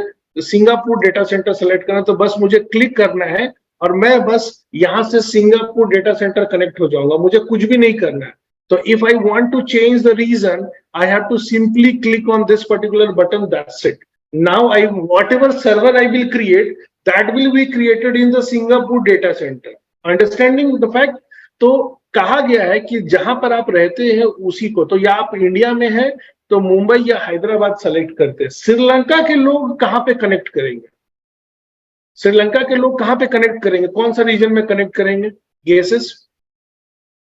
सिंगापुर डेटा सेंटर सेलेक्ट करना, तो बस मुझे क्लिक करना है और मैं बस यहाँ से सिंगापुर डेटा सेंटर कनेक्ट हो जाऊंगा, मुझे कुछ भी नहीं करना है। तो if I want to change the region, I have to simply click on this particular button, that's it. Now whatever server I will create, that will be created in the Singapore data center. Understanding the fact? तो कहा गया है कि जहां पर आप रहते हैं उसी को, तो या आप इंडिया में हैं तो मुंबई या हैदराबाद सेलेक्ट करते हैं। श्रीलंका के लोग कहां पे कनेक्ट करेंगे? श्रीलंका के लोग कहां पे कनेक्ट करेंगे, कौन सा रीजन में कनेक्ट करेंगे? गेसेस?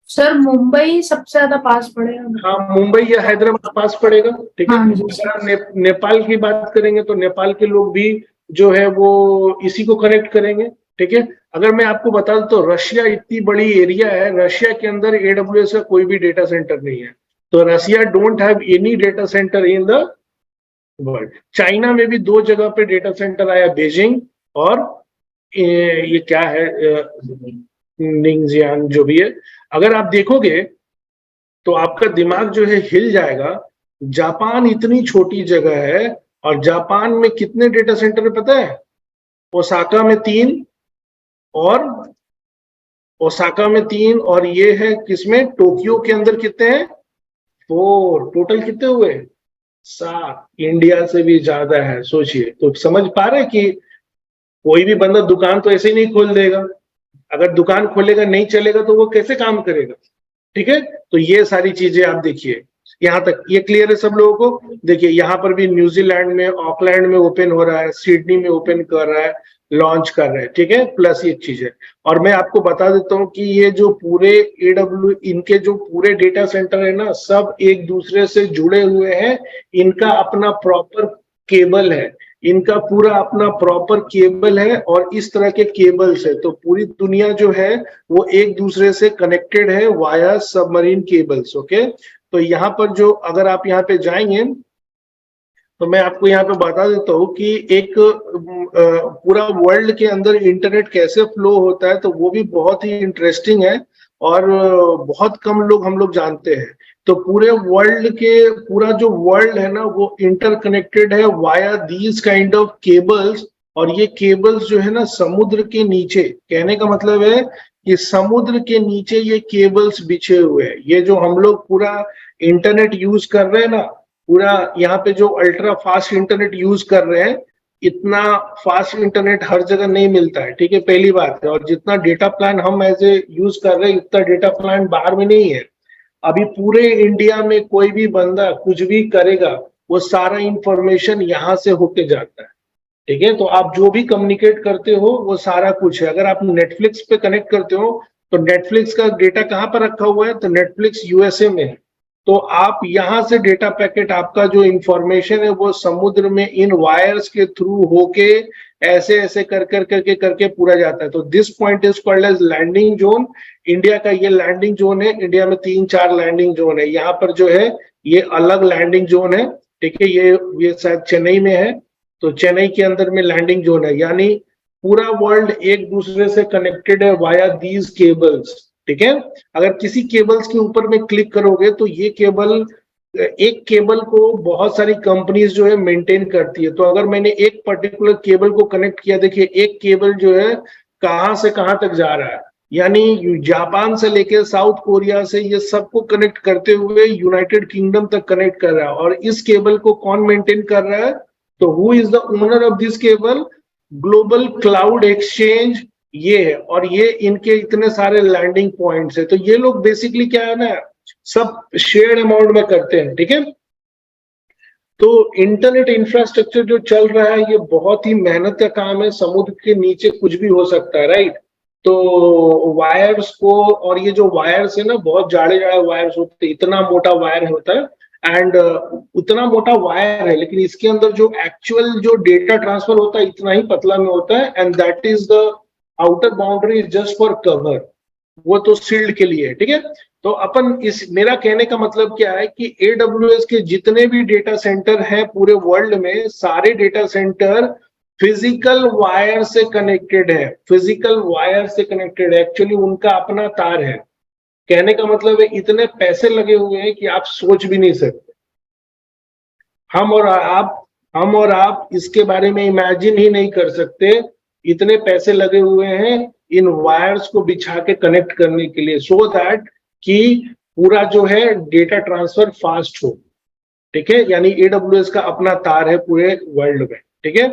सर मुंबई सबसे ज्यादा पास पड़ेगा। हाँ, मुंबई या हैदराबाद पास पड़ेगा। ठीक है, हाँ जी। अगर आप नेपाल की बात करेंगे तो नेपाल के लोग भी जो है वो इसी को कनेक्ट करेंगे। ठीक है, अगर मैं आपको बता दूं तो रशिया इतनी बड़ी एरिया है, रशिया के अंदर AWS का कोई भी डेटा सेंटर नहीं है, तो Russia don't have any data centre in the world. China में भी 2 जगह पे डेटा सेंटर आया, बीजिंग और ये क्या है, निंगजियांग, जो भी है। अगर आप देखोगे तो आपका दिमाग जो है हिल जाएगा। जापान इतनी छोटी जगह है और जापान में कितने डेटा सेंटर है पता है? ओसाका में 3 और ओसाका में 3 और ये है किसमें, टोक्यो के अंदर कितने हैं? 4। टोटल कितने हुए? 7। इंडिया से भी ज्यादा है, सोचिए। तो समझ पा रहे कि कोई भी बंदा दुकान तो ऐसे ही नहीं खोल देगा, अगर दुकान खोलेगा नहीं चलेगा तो वो कैसे काम करेगा? ठीक है, तो ये सारी चीजें आप देखिए, यहाँ तक ये क्लियर है सब लोगों को? देखिए यहाँ पर भी न्यूजीलैंड में ऑकलैंड में ओपन हो रहा है, सिडनी में ओपन कर रहा है, लॉन्च कर रहे हैं। ठीक है, प्लस ये चीज है। और मैं आपको बता देता हूँ कि ये जो पूरे इनके जो पूरे डेटा सेंटर है ना, सब एक दूसरे से जुड़े हुए हैं। इनका अपना प्रॉपर केबल है, इनका पूरा अपना प्रॉपर केबल है और इस तरह के केबल्स है। तो पूरी दुनिया जो है वो एक दूसरे से कनेक्टेड है वाया सबमरीन केबल्स। ओके, तो यहाँ पर जो, अगर आप यहाँ पे जाएंगे तो मैं आपको यहाँ पे बता देता हूँ कि एक पूरा वर्ल्ड के अंदर इंटरनेट कैसे फ्लो होता है, तो वो भी बहुत ही इंटरेस्टिंग है और बहुत कम लोग हम लोग जानते हैं। तो पूरे वर्ल्ड के, पूरा जो वर्ल्ड है ना वो इंटरकनेक्टेड है via these kind of cables. और ये केबल्स जो है ना समुद्र के नीचे, कहने का मतलब है कि समुद्र के नीचे ये केबल्स बिछे हुए हैं। ये जो हम लोग पूरा इंटरनेट यूज कर रहे हैं ना, पूरा यहाँ पे जो अल्ट्रा फास्ट इंटरनेट यूज कर रहे हैं, इतना फास्ट इंटरनेट हर जगह नहीं मिलता है। ठीक है, पहली बात है। और जितना डेटा प्लान हम एज ए यूज कर रहे हैं उतना डेटा प्लान बाहर में नहीं है। अभी पूरे इंडिया में कोई भी बंदा कुछ भी करेगा वो सारा इंफॉर्मेशन यहाँ से होके जाता है। ठीक है, तो आप जो भी कम्युनिकेट करते हो वो सारा कुछ है। अगर आप नेटफ्लिक्स पे कनेक्ट करते हो तो नेटफ्लिक्स का डेटा कहाँ पर रखा हुआ है? तो नेटफ्लिक्स USA में है। तो आप यहाँ से डेटा पैकेट, आपका जो इंफॉर्मेशन है वो समुद्र में इन वायर्स के थ्रू होके ऐसे ऐसे करके पूरा जाता है। तो this point is called as landing zone. India का ये लैंडिंग जोन है। इंडिया में 3-4 लैंडिंग जोन है। यहाँ पर जो है ये अलग लैंडिंग जोन है, ठीक है। ये शायद चेन्नई में है, तो चेन्नई के अंदर में लैंडिंग जोन है। यानी पूरा वर्ल्ड एक दूसरे से कनेक्टेड है वाया दीज केबल्स, ठीक है। अगर किसी केबल्स के ऊपर में क्लिक करोगे तो ये केबल, एक केबल को बहुत सारी कंपनीज जो है मेंटेन करती है। तो अगर मैंने एक पर्टिकुलर केबल को कनेक्ट किया, देखिए एक केबल जो है कहां से कहां तक जा रहा है, यानी जापान से लेकर साउथ कोरिया से ये सबको कनेक्ट करते हुए यूनाइटेड किंगडम तक कनेक्ट कर रहा है। और इस केबल को कौन मेंटेन कर रहा है? तो who is the owner of this cable? Global cloud exchange ये है। और ये इनके इतने सारे लैंडिंग पॉइंट्स है। तो ये लोग बेसिकली क्या है ना, सब शेयर्ड अमाउंट में करते हैं, ठीक है। तो इंटरनेट इंफ्रास्ट्रक्चर जो चल रहा है ये बहुत ही मेहनत का काम है। समुद्र के नीचे कुछ भी हो सकता है, राइट। तो वायर्स को, और ये जो वायर्स है ना, बहुत जाड़े जाड़े वायर्स होते हैं, इतना मोटा वायर होता है एंड उतना मोटा वायर है, लेकिन इसके अंदर जो एक्चुअल जो डेटा ट्रांसफर होता है इतना ही पतला में होता है। And that is the outer boundary is just for cover, वो तो शील्ड के लिए है, ठीक है। तो अपन इस, मेरा कहने का मतलब क्या है कि AWS के जितने भी डेटा सेंटर हैं पूरे वर्ल्ड में, सारे डेटा सेंटर फिजिकल वायर से कनेक्टेड है। फिजिकल वायर से कनेक्टेड है, एक्चुअली उनका अपना तार है। कहने का मतलब है इतने पैसे लगे हुए हैं कि आप सोच भी नहीं सकते। हम और आप इसके बारे में इमेजिन ही नहीं कर सकते। इतने पैसे लगे हुए हैं इन वायर्स को बिछा के कनेक्ट करने के लिए, सो दैट कि पूरा जो है डेटा ट्रांसफर फास्ट हो, ठीक है। यानी AWS का अपना तार है पूरे वर्ल्ड में, ठीक है।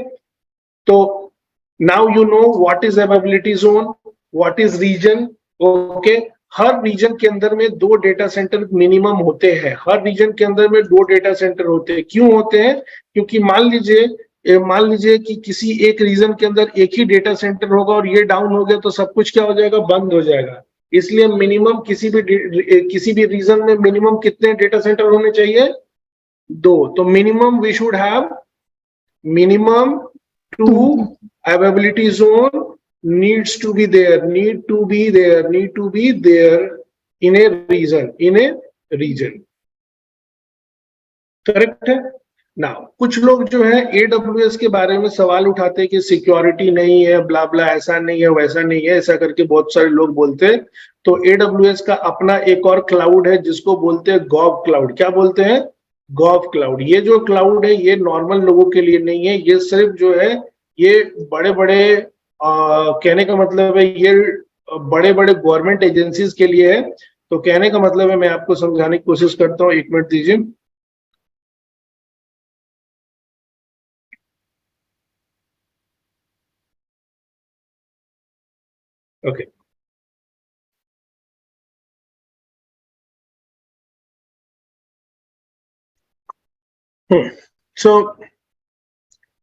तो now you know what is availability zone, what is region, okay. हर रीजन के अंदर में 2 डेटा सेंटर मिनिमम होते हैं। हर रीजन के अंदर में 2 डेटा सेंटर होते हैं। क्यों होते हैं? क्योंकि मान लीजिए कि किसी एक रीजन के अंदर एक ही डेटा सेंटर होगा और ये डाउन हो गया तो सब कुछ क्या हो जाएगा? बंद हो जाएगा। इसलिए मिनिमम किसी भी रीजन में मिनिमम कितने डेटा सेंटर होने चाहिए? 2। तो minimum we should have minimum 2 availability zone needs to be there in a region, correct है ना। कुछ लोग जो है AWS के बारे में सवाल उठाते हैं कि सिक्योरिटी नहीं है, ब्ला ब्ला, ऐसा नहीं है, वैसा नहीं है, ऐसा करके बहुत सारे लोग बोलते हैं। तो AWS का अपना एक और क्लाउड है जिसको बोलते हैं गॉव क्लाउड। क्या बोलते हैं? गॉव क्लाउड। ये जो क्लाउड है ये नॉर्मल लोगों के लिए नहीं है, ये सिर्फ जो है ये बड़े बड़े कहने का मतलब है ये बड़े बड़े गवर्नमेंट एजेंसीज के लिए है। तो कहने का मतलब है, मैं आपको समझाने की कोशिश करता हूँ, 1 मिनट दीजिए। ओके सो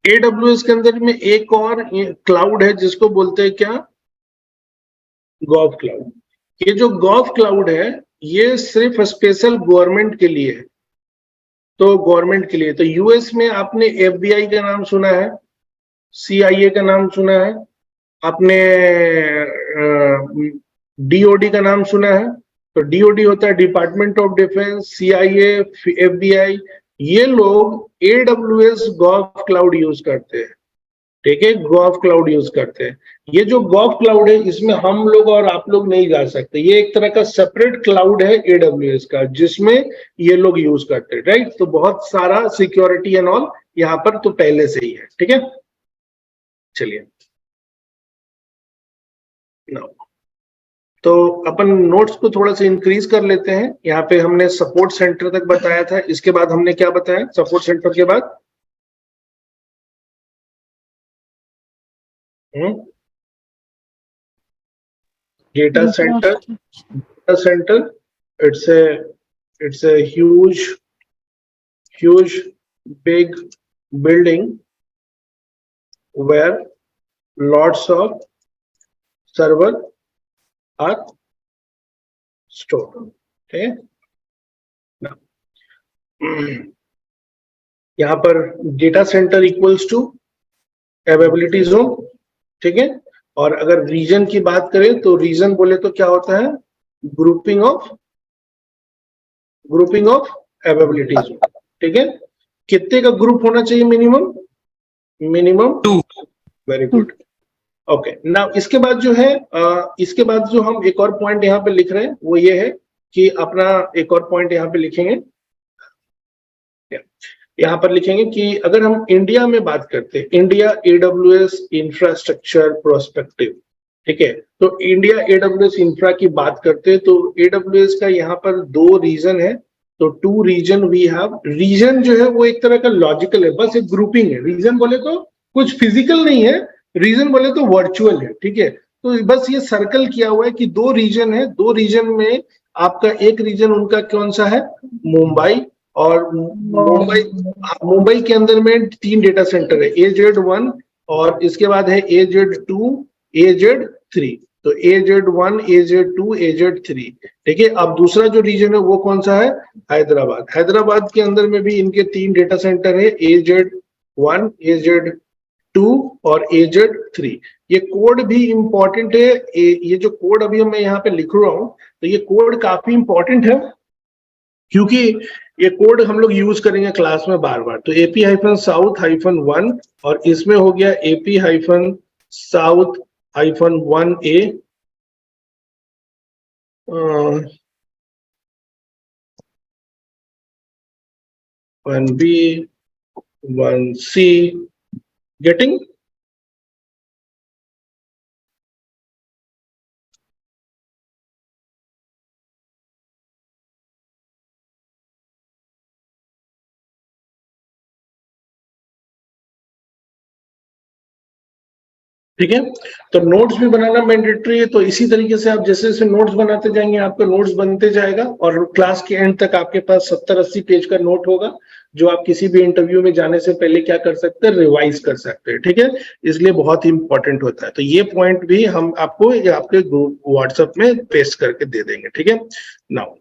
AWS के अंदर में एक और क्लाउड है जिसको बोलते हैं क्या? गॉव क्लाउड। ये जो गॉव क्लाउड है ये सिर्फ स्पेशल गवर्नमेंट के लिए है। तो गवर्नमेंट के लिए, तो यूएस में आपने FBI का नाम सुना है, CIA का नाम सुना है, आपने DOD का नाम सुना है। तो DOD होता है department of defence, CIA, FBI, ये लोग AWS गॉव क्लाउड यूज करते हैं, ठीक है। गॉव क्लाउड यूज करते हैं। ये जो गॉव क्लाउड है इसमें हम लोग और आप लोग नहीं जा सकते। ये एक तरह का सेपरेट क्लाउड है AWS का जिसमें ये लोग यूज करते हैं, राइट। तो बहुत सारा सिक्योरिटी एंड ऑल यहाँ पर तो पहले से ही है, ठीक है। चलिए तो अपन नोट्स को थोड़ा सा इंक्रीज कर लेते हैं। यहाँ पे हमने सपोर्ट सेंटर तक बताया था, इसके बाद हमने क्या बताया? सपोर्ट सेंटर के बाद data centre it's a huge big building where lots of server are stored, okay. Now यहाँ पर data center equals to availability zone, ठीक है। और अगर रीजन की बात करें तो रीजन बोले तो क्या होता है, ग्रुपिंग ऑफ अवेलेबिलिटी जोन, ठीक है। कितने का ग्रुप होना चाहिए minimum? Minimum 2. Very good. Okay, now इसके बाद जो है इसके बाद जो हम एक और पॉइंट यहाँ पे लिख रहे हैं वो ये है कि अपना एक और पॉइंट यहाँ पे लिखेंगे, यहाँ पर लिखेंगे कि अगर हम इंडिया में बात करते हैं, इंडिया AWS इंफ्रास्ट्रक्चर प्रोस्पेक्टिव, ठीक है। तो इंडिया AWS इंफ्रा की बात करते हैं तो AWS का यहाँ पर 2 रीजन है। तो 2 रीजन वी हैव। रीजन जो है वो एक तरह का लॉजिकल है, बस एक ग्रुपिंग है। रीजन बोले तो कुछ फिजिकल नहीं है, रीजन बोले तो वर्चुअल है, ठीक है। तो बस ये सर्कल किया हुआ है कि 2 रीजन है, 2 रीजन में आपका एक रीजन उनका कौन सा है, मुंबई। और मुंबई के अंदर में 3 डेटा सेंटर है, AZ1 और इसके बाद है AZ2 AZ3। तो AZ1 AZ2 AZ3, ठीक है। अब दूसरा जो रीजन है वो कौन सा है, हैदराबाद। हैदराबाद के अंदर में भी इनके 3 डेटा सेंटर है, AZ1 AZ2 और AZ3। ये कोड भी इंपॉर्टेंट है। ये जो कोड अभी मैं यहाँ पे लिख रहा हूँ तो ये कोड काफी इंपॉर्टेंट है क्योंकि ये कोड हम लोग यूज करेंगे क्लास में बार बार। तो AP-South-1 और इसमें हो गया AP-South-1A, 1B 1C, getting? ठीक है। तो नोट्स भी बनाना मैंडेटरी है। तो इसी तरीके से आप जैसे जैसे नोट्स बनाते जाएंगे आपका नोट्स बनते जाएगा और क्लास के एंड तक आपके पास 70-80 पेज का नोट होगा जो आप किसी भी इंटरव्यू में जाने से पहले क्या कर सकते हैं, रिवाइज कर सकते हैं, ठीक है। इसलिए बहुत ही इंपॉर्टेंट होता है। तो ये पॉइंट भी हम आपको आपके व्हाट्सएप में पेस्ट करके दे देंगे, ठीक है। नाउ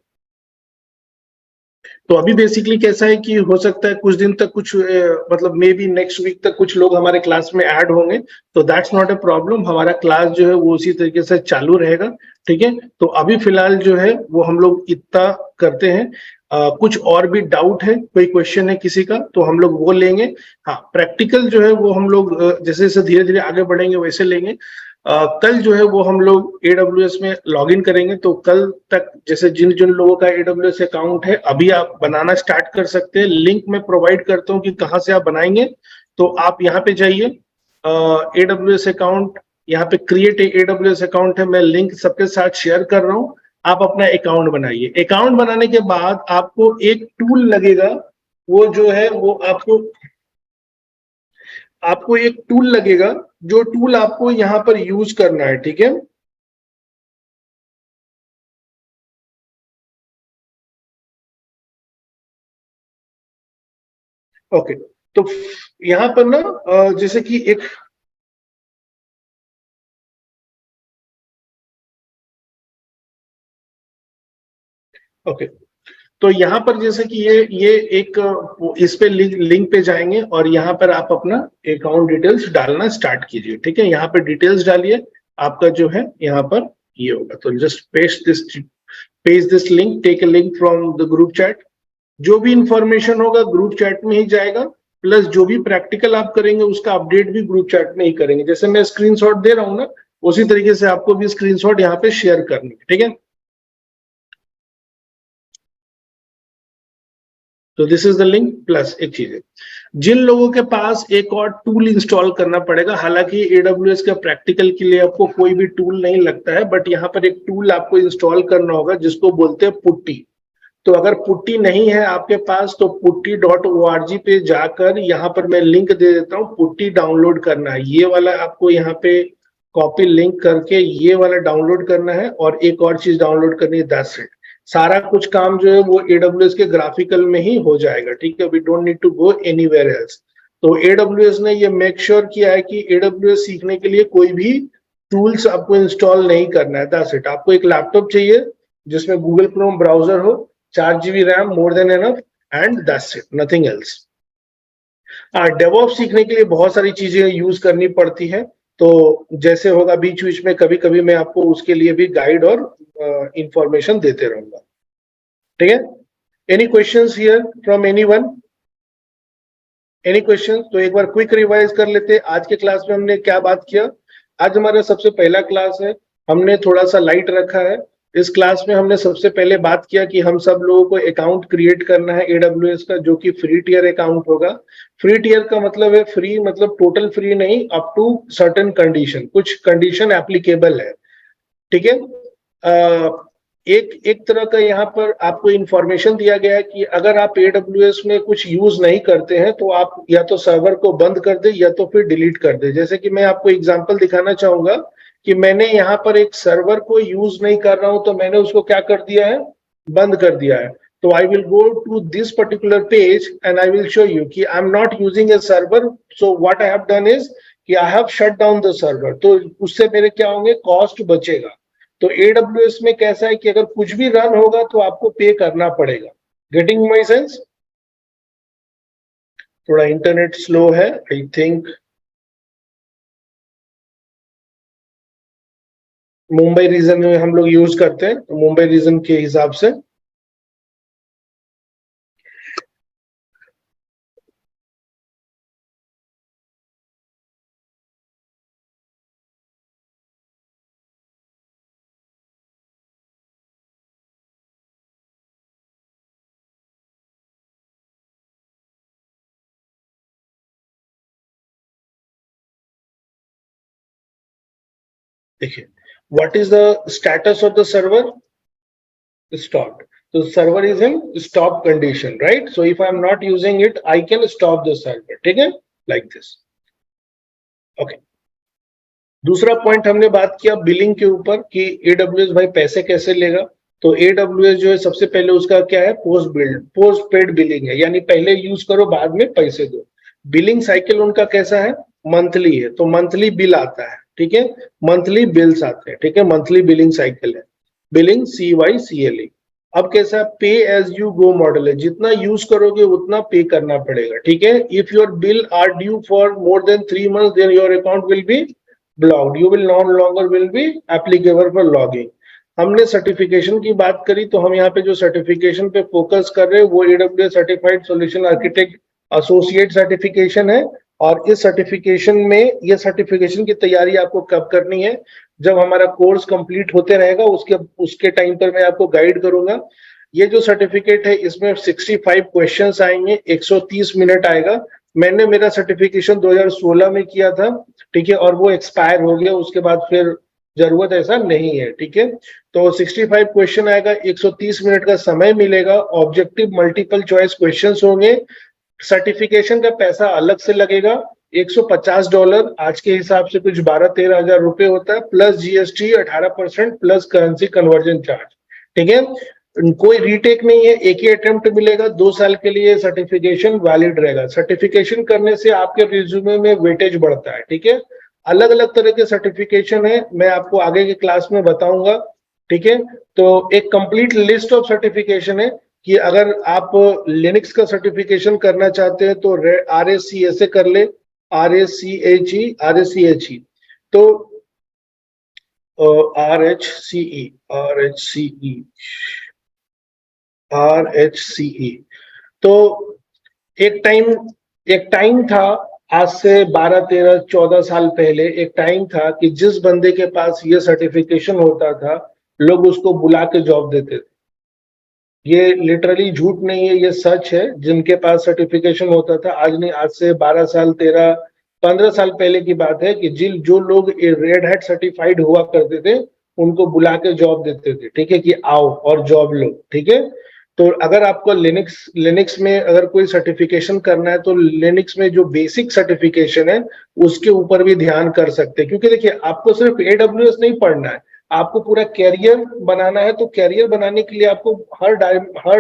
तो अभी बेसिकली कैसा है कि हो सकता है कुछ दिन तक कुछ मतलब मे बी नेक्स्ट वीक तक कुछ लोग हमारे क्लास में ऐड होंगे, तो दैट्स नॉट अ प्रॉब्लम। हमारा क्लास जो है वो उसी तरीके से चालू रहेगा, ठीक है। तो अभी फिलहाल जो है वो हम लोग इतना करते हैं। कुछ और भी डाउट है, कोई क्वेश्चन है किसी का तो हम लोग वो लेंगे। हाँ, प्रैक्टिकल जो है वो हम लोग जैसे जैसे धीरे धीरे आगे बढ़ेंगे वैसे लेंगे। कल जो है वो हम लोग AWS में लॉगिन करेंगे। तो कल तक जैसे जिन जिन लोगों का AWS अकाउंट है अभी आप बनाना स्टार्ट कर सकते हैं। लिंक मैं प्रोवाइड करता हूँ कि कहाँ से आप बनाएंगे। तो आप यहाँ पे जाइए, AWS अकाउंट, यहाँ पे क्रिएट AWS अकाउंट है, मैं लिंक सबके साथ शेयर कर रहा हूँ। आप अपना अकाउंट बनाइए। अकाउंट बनाने के बाद आपको एक टूल लगेगा, वो जो है वो आपको एक टूल लगेगा, जो टूल आपको यहाँ पर यूज करना है, ठीक है। ओके, तो यहाँ पर ना जैसे कि एक ओके, तो यहाँ पर जैसे कि ये एक इस पे लिंक पे जाएंगे और यहाँ पर आप अपना अकाउंट डिटेल्स डालना स्टार्ट कीजिए, ठीक है। यहाँ पे डिटेल्स डालिए, आपका जो है यहाँ पर ये होगा। तो just paste this link, take a link from the group chat. जो भी इंफॉर्मेशन होगा ग्रुप चैट में ही जाएगा, प्लस जो भी प्रैक्टिकल आप करेंगे उसका अपडेट भी ग्रुप चैट में ही करेंगे। जैसे मैं स्क्रीनशॉट दे रहा हूँ ना, उसी तरीके से आपको भी स्क्रीनशॉट यहाँ पे शेयर करनी है, ठीक है। तो this is the link. Plus एक चीज है, जिन लोगों के पास एक और टूल इंस्टॉल करना पड़ेगा, हालांकि AWS का प्रैक्टिकल के लिए आपको कोई भी टूल नहीं लगता है, बट यहाँ पर एक टूल आपको इंस्टॉल करना होगा जिसको बोलते हैं पुट्टी। तो अगर पुट्टी नहीं है आपके पास तो putty.org पे जाकर यहाँ पर मैं लिंक दे देता हूँ, पुट्टी डाउनलोड करना है। ये वाला आपको यहाँ पे कॉपी लिंक करके ये वाला डाउनलोड करना है और एक और चीज डाउनलोड करनी है, दैट्स इट। सारा कुछ काम जो है वो AWS के ग्राफिकल में ही हो जाएगा, ठीक है। We don't need to go anywhere else. तो AWS ने ये मेक श्योर किया है कि AWS सीखने के लिए कोई भी टूल्स आपको इंस्टॉल नहीं करना है, दैट्स इट। आपको एक लैपटॉप चाहिए जिसमें गूगल क्रोम ब्राउजर हो, 4 GB RAM, more than enough, and that's it, nothing else. DevOps सीखने के लिए बहुत सारी चीजें यूज करनी पड़ती है, तो जैसे होगा बीच बीच में कभी कभी मैं आपको उसके लिए भी गाइड और इंफॉर्मेशन देते रहूंगा, ठीक है। Any questions here from anyone? Any question? तो एक बार क्विक रिवाइज कर लेते हैं। आज के क्लास में हमने क्या बात किया? आज हमारा सबसे पहला क्लास है, हमने थोड़ा सा लाइट रखा है। इस क्लास में हमने सबसे पहले बात किया कि हम सब लोगों को अकाउंट क्रिएट करना है AWS का, जो कि फ्री टियर अकाउंट होगा। फ्री टियर का मतलब है फ्री मतलब टोटल फ्री नहीं, अप टू सर्टेन कंडीशन, कुछ कंडीशन एप्लीकेबल है, ठीक है। एक तरह का यहाँ पर आपको इंफॉर्मेशन दिया गया है कि अगर आप AWS में कुछ यूज नहीं करते हैं तो आप या तो सर्वर को बंद कर दे या तो फिर डिलीट कर दे। जैसे कि मैं आपको एग्जांपल दिखाना चाहूंगा कि मैंने यहाँ पर एक सर्वर को यूज नहीं कर रहा हूं तो मैंने उसको क्या कर दिया है, बंद कर दिया है। तो I will go to this particular page and I will show you कि I am not using a server, so what I have done is कि I have shut down the server. तो उससे मेरे क्या होंगे, कॉस्ट बचेगा। तो AWS में कैसा है कि अगर कुछ भी रन होगा तो आपको पे करना पड़ेगा। Getting my sense? थोड़ा इंटरनेट स्लो है आई थिंक। मुंबई रीजन में हम लोग यूज करते हैं, तो मुंबई रीजन के हिसाब से देखिए, what is the status of the server? Stopped. So server is in stop condition, right? So if I'm not using it, I can stop the server. ठीक है, like this. Okay. दूसरा पॉइंट हमने बात किया बिलिंग के ऊपर कि AWS भाई पैसे कैसे लेगा। तो AWS जो है सबसे पहले उसका क्या है, पोस्ट पेड बिलिंग है, यानी पहले यूज करो बाद में पैसे दो। बिलिंग साइकिल उनका कैसा है, मंथली है, तो मंथली बिल आता है, ठीक है, मंथली बिल्स आते हैं, ठीक है, मंथली बिलिंग साइकिल है, बिलिंग CYCLE। अब कैसा, पे एज यू गो मॉडल है, जितना यूज करोगे उतना पे करना पड़ेगा, ठीक है। If your bill are due for more than 3 months, then your account will be blocked, you will not longer will be applicable for logging. हमने सर्टिफिकेशन की बात करी, तो हम यहाँ पे जो सर्टिफिकेशन पे फोकस कर रहे हैं वो AWS certified solution architect associate certification है। और इस सर्टिफिकेशन में, ये सर्टिफिकेशन की तैयारी आपको कब करनी है, जब हमारा कोर्स कंप्लीट होते रहेगा उसके टाइम पर मैं आपको गाइड करूंगा। ये जो सर्टिफिकेट है इसमें 65 क्वेश्चंस आएंगे, 130 मिनट आएगा। मैंने मेरा सर्टिफिकेशन 2016 में किया था, ठीक है, और वो एक्सपायर हो गया, उसके बाद फिर जरूरत ऐसा नहीं है, ठीक है। तो 65 क्वेश्चन आएगा, 130 मिनट का समय मिलेगा, ऑब्जेक्टिव मल्टीपल चॉइस क्वेश्चंस होंगे। सर्टिफिकेशन का पैसा अलग से लगेगा, $150 आज के हिसाब से कुछ 12-13 हजार रुपए होता है, plus GST 18% plus currency conversion charge, ठीक है। कोई रीटेक नहीं है, एक ही अटेम्प्ट मिलेगा, 2 साल के लिए सर्टिफिकेशन वैलिड रहेगा। सर्टिफिकेशन करने से आपके रिज्यूमे में वेटेज बढ़ता है, ठीक है। अलग अलग तरह के सर्टिफिकेशन है, मैं आपको आगे के क्लास में बताऊंगा, ठीक है। तो एक कंप्लीट लिस्ट ऑफ सर्टिफिकेशन है कि अगर आप लिनक्स का सर्टिफिकेशन करना चाहते हैं तो RSCE कर ले, RSCHE, तो RHCE। तो एक टाइम था, आज से 12-13-14 साल पहले एक टाइम था कि जिस बंदे के पास ये सर्टिफिकेशन होता था लोग उसको बुला के जॉब देते थे। ये लिटरली झूठ नहीं है, ये सच है। जिनके पास सर्टिफिकेशन होता था, आज नहीं, आज से 12 साल 13-15 साल पहले की बात है कि जो लोग रेड हैट सर्टिफाइड हुआ करते थे उनको बुला के जॉब देते थे, ठीक है, कि आओ और जॉब लो, ठीक है। तो अगर आपको लिनक्स में अगर कोई सर्टिफिकेशन करना है तो लिनक्स में जो बेसिक सर्टिफिकेशन है उसके ऊपर भी ध्यान कर सकते हैं, क्योंकि देखिए आपको सिर्फ AWS नहीं पढ़ना है, आपको पूरा कैरियर बनाना है। तो कैरियर बनाने के लिए आपको हर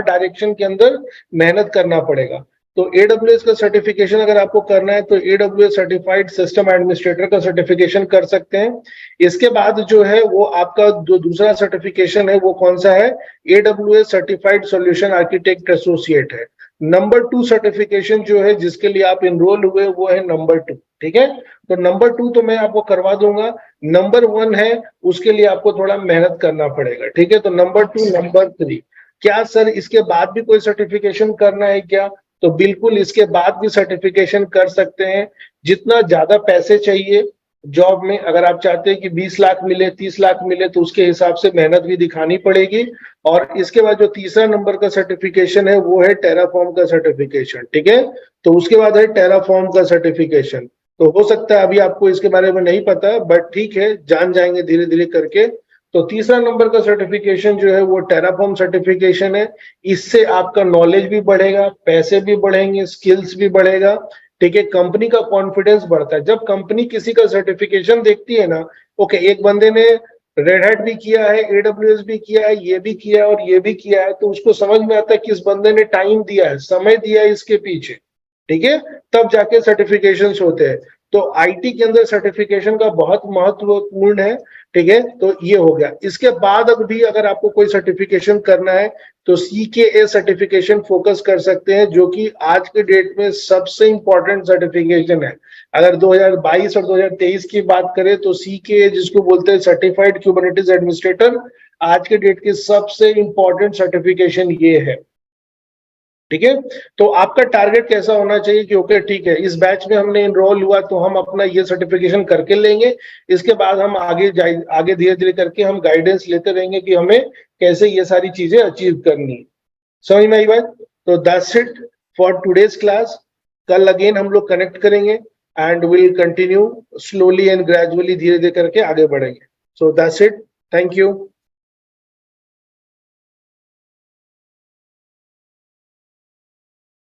डायरेक्शन के अंदर मेहनत करना पड़ेगा। तो AWS का सर्टिफिकेशन अगर आपको करना है तो AWS सर्टिफाइड सिस्टम एडमिनिस्ट्रेटर का सर्टिफिकेशन कर सकते हैं। इसके बाद जो है वो आपका जो दूसरा सर्टिफिकेशन है वो कौन सा है, AWS certified solution architect associate है। नंबर 2 सर्टिफिकेशन जो है जिसके लिए आप इनरोल हुए वो है नंबर 2, ठीक है। तो नंबर 2 तो मैं आपको करवा दूंगा, नंबर 1 है उसके लिए आपको थोड़ा मेहनत करना पड़ेगा, ठीक है। तो नंबर 2, नंबर 3, क्या सर इसके बाद भी कोई सर्टिफिकेशन करना है क्या? तो बिल्कुल इसके बाद भी सर्टिफिकेशन कर सकते हैं। जितना ज्यादा पैसे चाहिए जॉब में, अगर आप चाहते हैं कि 20 लाख मिले, 30 लाख मिले, तो उसके हिसाब से मेहनत भी दिखानी पड़ेगी। और इसके बाद जो तीसरा नंबर का सर्टिफिकेशन है वो है टेराफॉर्म का सर्टिफिकेशन, ठीक है। तो उसके बाद है टेराफॉर्म का सर्टिफिकेशन। तो हो सकता है अभी आपको इसके बारे में नहीं पता, बट ठीक है, जान जाएंगे धीरे धीरे करके। तो तीसरा नंबर का सर्टिफिकेशन जो है वो टेराफॉर्म सर्टिफिकेशन है। इससे आपका नॉलेज भी बढ़ेगा, पैसे भी बढ़ेंगे, स्किल्स भी बढ़ेगा, ठीक है। कंपनी का कॉन्फिडेंस बढ़ता है। जब कंपनी किसी का सर्टिफिकेशन देखती है ना, ओके एक बंदे ने रेड हैट भी किया है, AWS भी किया है, ये भी किया है और ये भी किया है, तो उसको समझ में आता है कि इस बंदे ने टाइम दिया है, समय दिया है इसके पीछे, ठीक है। तब जाके सर्टिफिकेशंस होते हैं। तो आईटी के अंदर सर्टिफिकेशन का बहुत महत्वपूर्ण है, ठीक है। तो ये हो गया। इसके बाद भी अगर आपको कोई सर्टिफिकेशन करना है तो CKA सर्टिफिकेशन फोकस कर सकते हैं, जो कि आज के डेट में सबसे इंपॉर्टेंट सर्टिफिकेशन है। अगर 2022 और 2023 की बात करें तो CKA जिसको बोलते हैं सर्टिफाइड क्यूबरनेटिस एडमिनिस्ट्रेटर, आज के डेट की सबसे इंपॉर्टेंट सर्टिफिकेशन ये है, ठीक है। तो आपका टारगेट कैसा होना चाहिए कि ओके ठीक है, इस बैच में हमने इनरोल हुआ तो हम अपना ये सर्टिफिकेशन करके लेंगे, इसके बाद हम आगे धीरे धीरे करके हम गाइडेंस लेते रहेंगे कि हमें कैसे ये सारी चीजें अचीव करनी है। समझ में आई बात? तो that's it for today's class. कल अगेन हम लोग कनेक्ट करेंगे and will continue slowly and gradually, धीरे धीरे करके आगे बढ़ेंगे। So that's it, thank you.